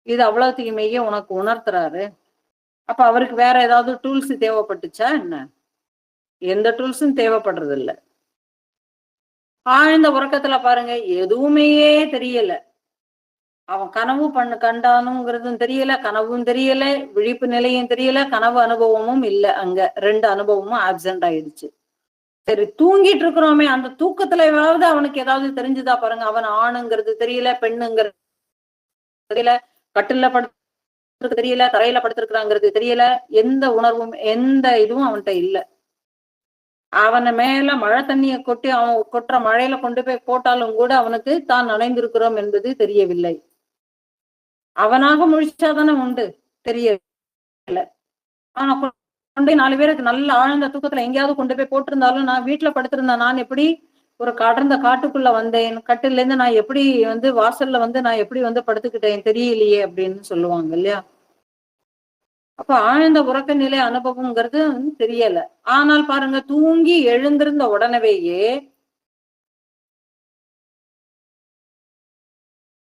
இது அவ்வளவுத்தையுமே உனக்கு உணர்த்துறாரு. அப்ப அவருக்கு வேற ஏதாவது டூல்ஸ் தேவைப்பட்டுச்சா என்ன? எந்த டூல்ஸும் தேவைப்படுறது இல்ல. ஆழ்ந்த உறக்கத்துல பாருங்க, எதுவுமே தெரியல. அவன் கனவு கண்டானுங்கிறதும் தெரியல, கனவும் தெரியல, விழிப்பு நிலையும் தெரியல, கனவு அனுபவமும் இல்ல. அங்க 2 அனுபவமும் ஆப்சென்ட் ஆயிடுச்சு. சரி, தூங்கிட்டு இருக்கிறோமே, அந்த தூக்கத்துலயாவது அவனுக்கு ஏதாவது தெரிஞ்சுதா பாருங்க. அவன் ஆணுங்கிறது தெரியல, பெண்ணுங்கிறது தெரியல, கட்டில்ல படுத்து தெரியல, தரையில படுத்திருக்கிறாங்கிறது தெரியல, எந்த உணர்வும் எந்த இதுவும் அவன்கிட்ட இல்ல. அவன மேல மழை தண்ணிய கொட்டி அவன் கொட்டுற மழையில கொண்டு போய் போட்டாலும் கூட அவனுக்கு தான் நனைந்திருக்கிறோம் என்பது தெரியவில்லை. அவனாக முழிச்சாதானே உண்டு, தெரியல. ஆனா கொண்டு 4 பேருக்கு நல்ல ஆழ்ந்த தூக்கத்துல எங்கேயாவது கொண்டு போய் போட்டிருந்தாலும், நான் வீட்டுல படுத்திருந்தேன், நான் எப்படி ஒரு அடர்ந்த காட்டுக்குள்ள வந்தேன், கட்டில இருந்து நான் எப்படி வாசல்ல நான் எப்படி படுத்துக்கிட்டேன் தெரியலையே அப்படின்னு சொல்லுவாங்க இல்லையா? அப்ப ஆழ்ந்த உறக்க நிலை அனுபவம்ங்கிறது தெரியல. ஆனால் பாருங்க, தூங்கி எழுந்திருந்த உடனேயே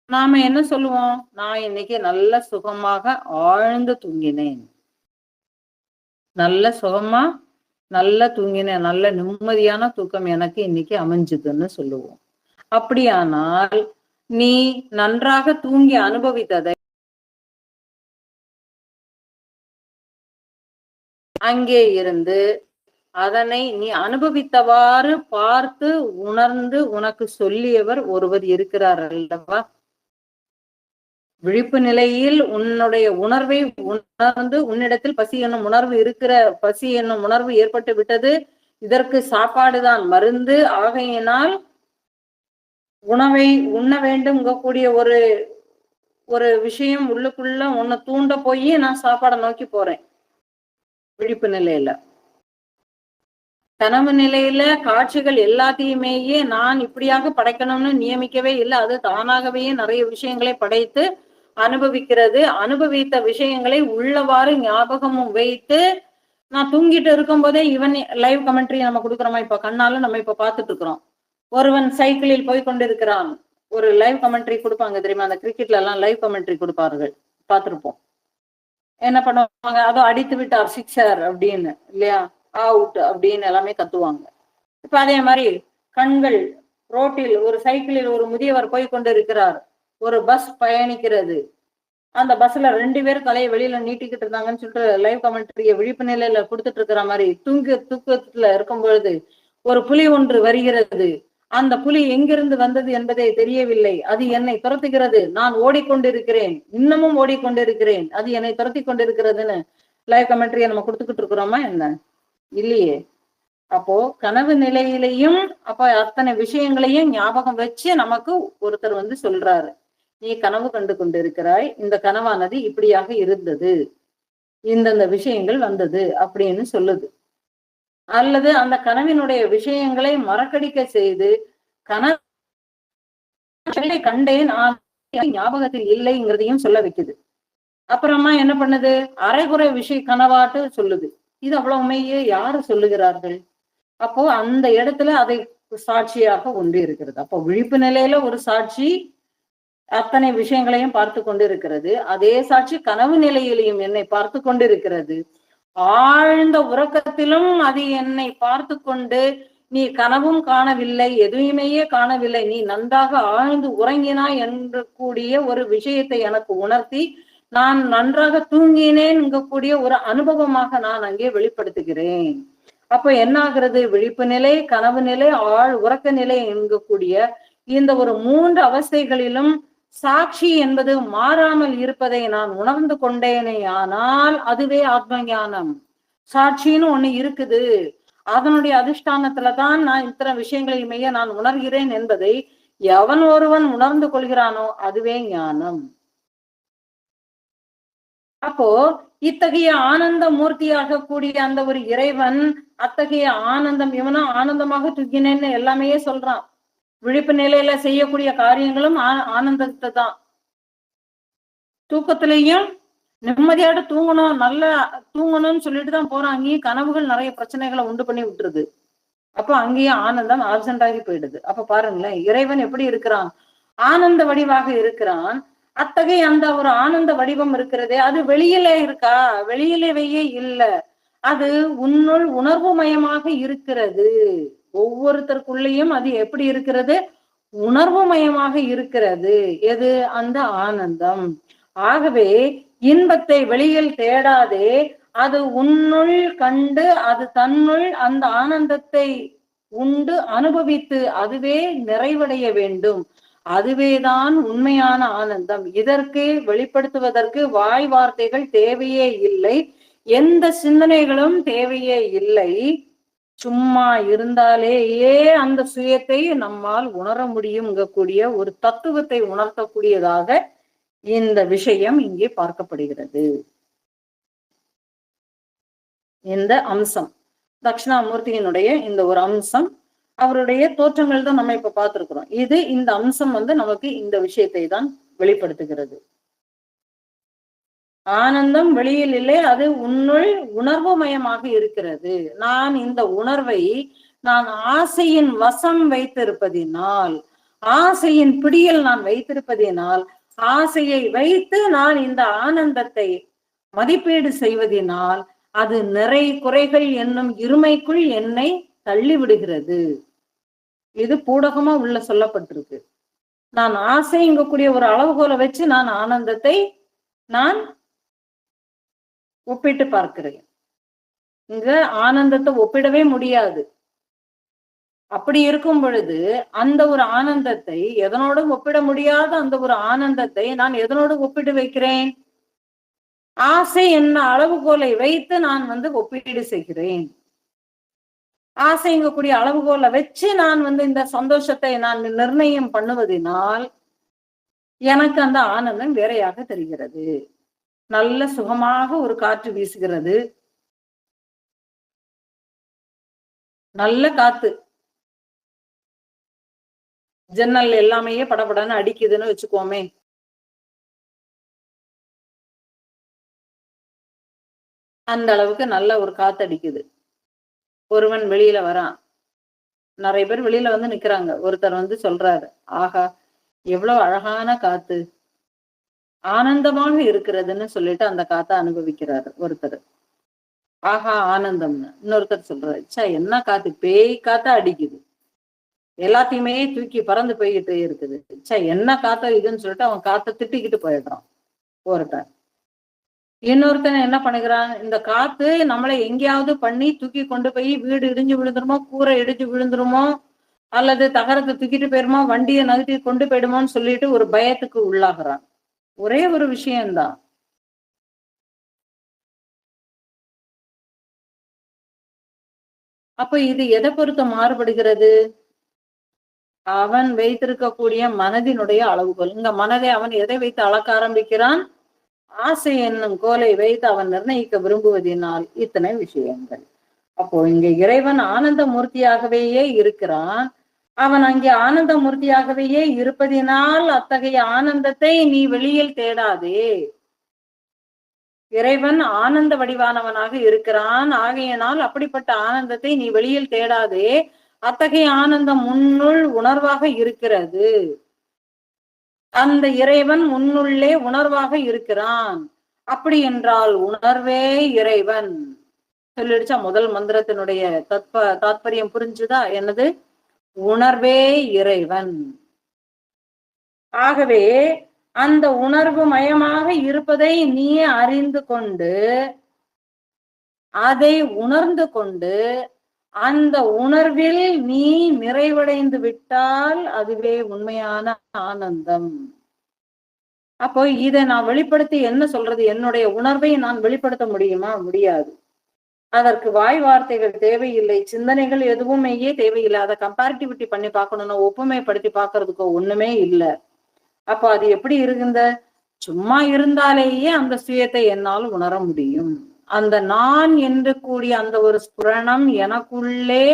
நாம என்ன சொல்லுவோம்? நான் இன்னைக்கு நல்ல சுகமாக ஆழ்ந்து தூங்கினேன், நல்ல சுகமா நல்ல தூங்கினேன், நல்ல நிம்மதியான தூக்கம் எனக்கு இன்னைக்கு அமைஞ்சுதுன்னு சொல்லுவோம். அப்படியானால் நீ நன்றாக தூங்கி அனுபவித்ததை அங்கே இருந்து அதனை நீ அனுபவித்தவாறு பார்த்து உணர்ந்து உனக்கு சொல்லியவர் ஒருவர் இருக்கிறார் அல்லவா? விழிப்பு நிலையில் உன்னுடைய உணர்வை உணர்ந்து உன்னிடத்தில் பசி என்னும் உணர்வு ஏற்பட்டு விட்டது, இதற்கு சாப்பாடுதான் மருந்து, ஆகையினால் உணவை உண்ண வேண்டும் கூடிய ஒரு விஷயம் உள்ளுக்குள்ள உன்னை தூண்ட போய் நான் சாப்பாடை நோக்கி போறேன். விழிப்பு நிலையில கனவு நிலையில காட்சிகள் எல்லாத்தையுமேயே நான் இப்படியாக படைக்கணும்னு நியமிக்கவே இல்லை. அது தானாகவே நிறைய விஷயங்களை படைத்து அனுபவிக்கிறது. அனுபவித்த விஷயங்களை உள்ளவாறு ஞாபகமும் வைத்து நான் தூங்கிட்டு இருக்கும் போதே இவன் லைவ் கமெண்ட்ரி நம்ம கொடுக்குறோமா? இப்ப கண்ணால நம்ம இப்ப பார்த்துட்டு இருக்கிறோம். ஒருவன் சைக்கிளில் போய் கொண்டிருக்கிறான், ஒரு லைவ் கமெண்ட்ரி கொடுப்பாங்க தெரியுமா? அந்த கிரிக்கெட்ல எல்லாம் லைவ் கமெண்ட்ரி கொடுப்பார்கள், பார்த்திருப்போம். என்ன பண்ணுவாங்க? அதோ அடித்து விட்டார் சிக்ஸர் அப்படின்னு இல்லையா, அவுட் அப்படின்னு எல்லாமே கத்துவாங்க. இப்ப அதே மாதிரி கண்கள் ரோட்டில் ஒரு சைக்கிளில் ஒரு முதியவர் போய் கொண்டு இருக்கிறார், ஒரு பஸ் பயணிக்கிறது, அந்த பஸ்ல 2 பேரும் தலையை வெளியில நீட்டிக்கிட்டு இருந்தாங்கன்னு சொல்லிட்டு லைவ் கமெண்ட்ரிய விழிப்பு நிலையில கொடுத்துட்டு இருக்கிற மாதிரி தூக்கத்துல இருக்கும் பொழுது ஒரு புலி ஒன்று வருகிறது, அந்த புலி எங்கிருந்து வந்தது என்பதே தெரியவில்லை, அது என்னை துரத்துகிறது, நான் ஓடிக்கொண்டிருக்கிறேன், இன்னமும் ஓடிக்கொண்டிருக்கிறேன், அது என்னை துரத்தி கொண்டிருக்கிறதுன்னு லைவ் கமெண்ட்ரிய நம்ம கொடுத்துக்கிட்டு இருக்கிறோமா என்ன? இல்லையே. அப்போ கனவு நிலையிலையும் அப்ப அத்தனை விஷயங்களையும் ஞாபகம் வச்சு நமக்கு ஒருத்தர் சொல்றாரு, நீ கனவு கண்டு கொண்டிருக்கிறாய், இந்த கனவானது இப்படியாக இருந்தது, இந்தந்த விஷயங்கள் வந்தது அப்படின்னு சொல்லுது. அல்லது அந்த கனவினுடைய விஷயங்களை மறக்கடிக்க செய்து கனவை கண்டேன் ஞாபகத்தில் இல்லைங்கிறதையும் சொல்ல வைக்குது. அப்புறமா என்ன பண்ணுது? அரைகுறை விஷய கனவாட்டு சொல்லுது. இது அவ்வளவுமே யாரு சொல்லுகிறார்கள்? அப்போ அந்த இடத்துல அதை சாட்சியாக ஒன்று இருக்கிறது. அப்போ விழிப்பு நிலையில ஒரு சாட்சி அத்தனை விஷயங்களையும் பார்த்து கொண்டிருக்கிறது, அதே சாட்சி கனவு நிலையிலையும் என்னை பார்த்து கொண்டிருக்கிறது. ஆழ்ந்த உறக்கத்திலும் அது என்னை பார்த்து கொண்டு, நீ கனவும் காணவில்லை, எதுவுமே காணவில்லை, நீ நன்றாக ஆழ்ந்து உறங்கினாய் என்று கூடிய ஒரு விஷயத்தை எனக்கு உணர்த்தி நான் நன்றாக தூங்கினேன் கூடிய ஒரு அனுபவமாக நான் அங்கே வெளிப்படுத்துகிறேன். அப்ப என்ன ஆகிறது? விழிப்பு நிலை, கனவு நிலை, ஆழ் உறக்க நிலை என்கக்கூடிய இந்த ஒரு 3 அவஸ்தைகளிலும் சாட்சி என்பது மாறாமல் இருப்பதை நான் உணர்ந்து கொண்டேனே, ஆனால் அதுவே ஆத்ம ஞானம். சாட்சின்னு ஒண்ணு இருக்குது, அதனுடைய அதிஷ்டானத்துலதான் நான் இத்தனை விஷயங்களையுமே நான் உணர்கிறேன் என்பதை எவன் ஒருவன் உணர்ந்து கொள்கிறானோ அதுவே ஞானம். அப்போ இத்தகைய ஆனந்த மூர்த்தியாக கூடிய அந்த ஒரு இறைவன் அத்தகைய ஆனந்தம், இவனும் ஆனந்தமாக தூக்கினேன்னு எல்லாமே சொல்றான். விழிப்பு நிலையில செய்யக்கூடிய காரியங்களும் ஆனந்தத்தை தான். தூக்கத்திலையும் நிம்மதியாட தூங்கணும், நல்லா தூங்கணும்னு சொல்லிட்டுதான் போறான். அங்கேயும் கனவுகள் நிறைய பிரச்சனைகளை உண்டு பண்ணி விட்டுருது. அப்ப அங்கேயும் ஆனந்தம் ஆப்சென்ட் ஆகி போயிடுது. அப்ப பாருங்களேன், இறைவன் எப்படி இருக்கிறான்? ஆனந்த வடிவாக இருக்கிறான். அத்தகைய அந்த ஒரு ஆனந்த வடிவம் இருக்கிறதே, அது வெளியிலே இருக்கா? வெளியிலேயே இல்ல. அது உன்னுள் உணர்வு மயமாக இருக்கிறது. ஒவ்வொருத்தருக்குள்ளேயும் அது எப்படி இருக்கிறது? உணர்வு மயமாக இருக்கிறது. எது? அந்த ஆனந்தம். ஆகவே இன்பத்தை வெளியில் தேடாதே, அது உன்னுள் கண்டு அது தன்னுள் அந்த ஆனந்தத்தை உண்டு அனுபவித்து அதுவே நிறைவடைய வேண்டும். அதுவேதான் உண்மையான ஆனந்தம். இதற்கு வெளிப்படுத்துவதற்கு வாய் வார்த்தைகள் தேவையே இல்லை, எந்த சிந்தனைகளும் தேவையே இல்லை. சும்மா இருந்தாலேயே அந்த சுயத்தை நம்மால் உணர முடியுங்கக்கூடிய ஒரு தத்துவத்தை உணர்த்தக்கூடியதாக இந்த விஷயம் இங்கே பார்க்கப்படுகிறது. இந்த அம்சம் தட்சிணாமூர்த்தியினுடைய இந்த ஒரு அம்சம், அவருடைய தோற்றங்கள் தான் நம்ம இப்ப பார்த்திருக்கிறோம். இது இந்த அம்சம் நமக்கு இந்த விஷயத்தை தான் வெளிப்படுத்துகிறது. ஆனந்தம் வெளியில் இல்லை, அது உன்னுள் உணர்வு மயமாக இருக்கிறது. நான் இந்த உணர்வை நான் ஆசையின் வசம் வைத்திருப்பதினால், ஆசையின் பிடியில் நான் வைத்திருப்பதினால், ஆசையை வைத்து நான் இந்த ஆனந்தத்தை மதிப்பீடு செய்வதினால் அது நிறை குறைகள் என்னும் இருமைக்குள் என்னை தள்ளி விடுகிறது. இது பூடகமா உள்ள சொல்லப்பட்டிருக்கு. நான் ஆசைங்கக்கூடிய ஒரு அளவுகோலை வச்சு நான் ஆனந்தத்தை நான் ஒப்பிட்டு பார்க்கிறேன். இங்க ஆனந்தத்தை ஒப்பிடவே முடியாது. அப்படி இருக்கும் பொழுது அந்த ஒரு ஆனந்தத்தை எதனோடும் ஒப்பிட முடியாத அந்த ஒரு ஆனந்தத்தை நான் எதனோடு ஒப்பிட்டு வைக்கிறேன்? ஆசை என்ன அளவுகோலை வைத்து நான் ஒப்பீடு செய்கிறேன். ஆசைங்கக்கூடிய அளவுகோலை வச்சு நான் இந்த சந்தோஷத்தை நான் நிர்ணயம் பண்ணுவதனால் எனக்கு அந்த ஆனந்தம் வேறையாக தெரிகிறது. நல்ல சுகமாக ஒரு காற்று வீசுகிறது, நல்ல காத்து, ஜன்னல் எல்லாமே படபடன்னு அடிக்குதுன்னு வச்சுக்கோமே. அந்த அளவுக்கு நல்ல ஒரு காத்து அடிக்குது. ஒருவன் வெளியில வரான், நிறைய பேர் வெளியில நிக்கிறாங்க. ஒருத்தர் சொல்றாரு, ஆகா எவ்வளவு அழகான காத்து, ஆனந்தமாக இருக்கிறதுன்னு சொல்லிட்டு அந்த காத்தை அனுபவிக்கிறாரு ஒருத்தர். ஆஹா ஆனந்தம்னு. இன்னொருத்தர் சொல்றாரு, சா என்ன காத்து, பேய் காத்தா அடிக்குது, எல்லாத்தையுமே தூக்கி பறந்து போய்கிட்டே இருக்குது, சா என்ன காத்தா இதுன்னு சொல்லிட்டு அவன் காத்தை திட்டிக்கிட்டு போயிடுறான் ஒருத்தன். இன்னொருத்தன் என்ன பண்ணுகிறான், இந்த காத்து நம்மளை எங்கேயாவது பண்ணி தூக்கி கொண்டு போய் வீடு இடிஞ்சு விழுந்துருமோ, கூரை இடிஞ்சு விழுந்துருமோ, அல்லது தகரத்தை தூக்கிட்டு போயிருமோ, வண்டியை நகர்த்தி கொண்டு போயிடுமோன்னு சொல்லிட்டு ஒரு பயத்துக்கு உள்ளாகிறான். ஒரே ஒரு விஷயம்தான். அப்ப இது எதை பொறுத்த மாறுபடுகிறது? அவன் வைத்திருக்கக்கூடிய மனதினுடைய அளவுகோல். இங்க மனதை அவன் எதை வைத்து அளக்க ஆரம்பிக்கிறான்? ஆசை என்னும் கோலை வைத்து அவன் நிர்ணயிக்க விரும்புவதனால் இத்தனை விஷயங்கள். அப்போ இங்க இறைவன் ஆனந்த மூர்த்தியாகவே இருக்கிறான். அவன் அங்கே ஆனந்த மூர்த்தியாகவே இருப்பதினால் அத்தகைய ஆனந்தத்தை நீ வெளியில் தேடாதே. இறைவன் ஆனந்த வடிவானவனாக இருக்கிறான். ஆகையினால் அப்படிப்பட்ட ஆனந்தத்தை நீ வெளியில் தேடாதே. அத்தகைய ஆனந்தம் முன்னுள் உணர்வாக இருக்கிறது. அந்த இறைவன் முன்னுள்ளே உணர்வாக இருக்கிறான். அப்படி என்றால் உணர்வே இறைவன் சொல்லிடுச்சா? முதல் மந்திரத்தினுடைய தாத்பரியம் புரிஞ்சுதா? என்னது? உணர்வே இறைவன். ஆகவே அந்த உணர்வு மயமாக இருப்பதை நீ அறிந்து கொண்டு, அதை உணர்ந்து கொண்டு, அந்த உணர்வில் நீ நிறைவடைந்து விட்டால் அதுவே உண்மையான ஆனந்தம். அப்போ இதை நான் வெளிப்படுத்தி என்ன சொல்றது? என்னுடைய உணர்வை நான் வெளிப்படுத்த முடியுமா? முடியாது. அதற்கு வாய் வார்த்தைகள் தேவையில்லை, சிந்தனைகள் எதுவுமே தேவையில்லை. அதை கம்பேரிட்டிவிட்டி பண்ணி பார்க்கணும்னா, ஒப்புமைப்படுத்தி பார்க்கறதுக்கோ ஒண்ணுமே இல்லை. அப்போ அது எப்படி இருக்குந்த? சும்மா இருந்தாலேயே அந்த சுயத்தை என்னால் உணர முடியும். அந்த நான் என்று கூடிய அந்த ஒரு ஸ்புரணம் எனக்குள்ளே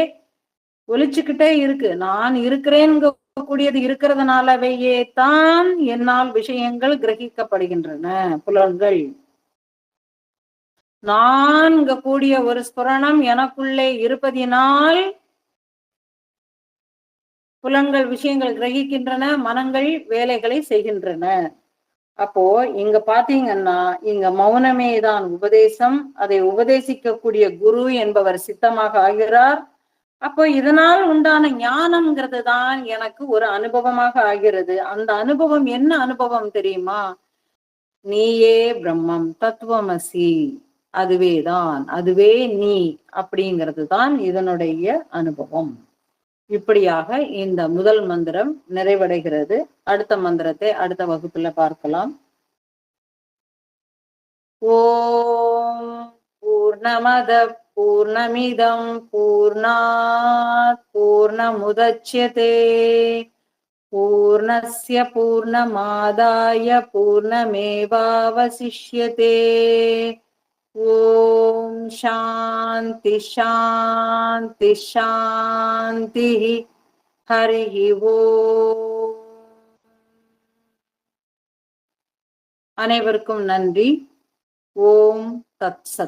ஒலிச்சுக்கிட்டே இருக்கு. நான் இருக்கிறேன் இருக்கக்கூடியது இருக்கிறதுனாலவேயே தான் என்னால் விஷயங்கள் கிரகிக்கப்படுகின்றன. புலன்கள் நான்கு கூடிய ஒரு ஸ்புரணம் எனக்குள்ளே இருப்பதினால் புலன்கள் விஷயங்கள் கிரகிக்கின்றன, மனங்கள் வேலைகளை செய்கின்றன. அப்போ இங்க பாத்தீங்கன்னா இங்க மௌனமே தான் உபதேசம். அதை உபதேசிக்கக்கூடிய குரு என்பவர் சித்தமாக ஆகிறார். அப்போ இதனால் உண்டான ஞானம்ங்கிறது தான் எனக்கு ஒரு அனுபவமாக ஆகிறது. அந்த அனுபவம் என்ன அனுபவம் தெரியுமா? நீயே பிரம்மம், தத்துவமசி, அதுவேதான், அதுவே நீ அப்படிங்கிறது தான் இதனுடைய அனுபவம். இப்படியாக இந்த முதல் மந்திரம் நிறைவடைகிறது. அடுத்த மந்திரத்தை அடுத்த வகுப்புல பார்க்கலாம். ஓம் பூர்ணமத பூர்ணமிதம் பூர்ணாத் பூர்ணமுதச்யதே பூர்ணஸ்ய பூர்ணமாதாய பூர்ணமேவாவசிஷ்யதே. ஓம் சாந்தி சாந்தி சாந்தி. ஹரி ஓம். அனைவருக்கும் நன்றி. ஓம் தத் சத்.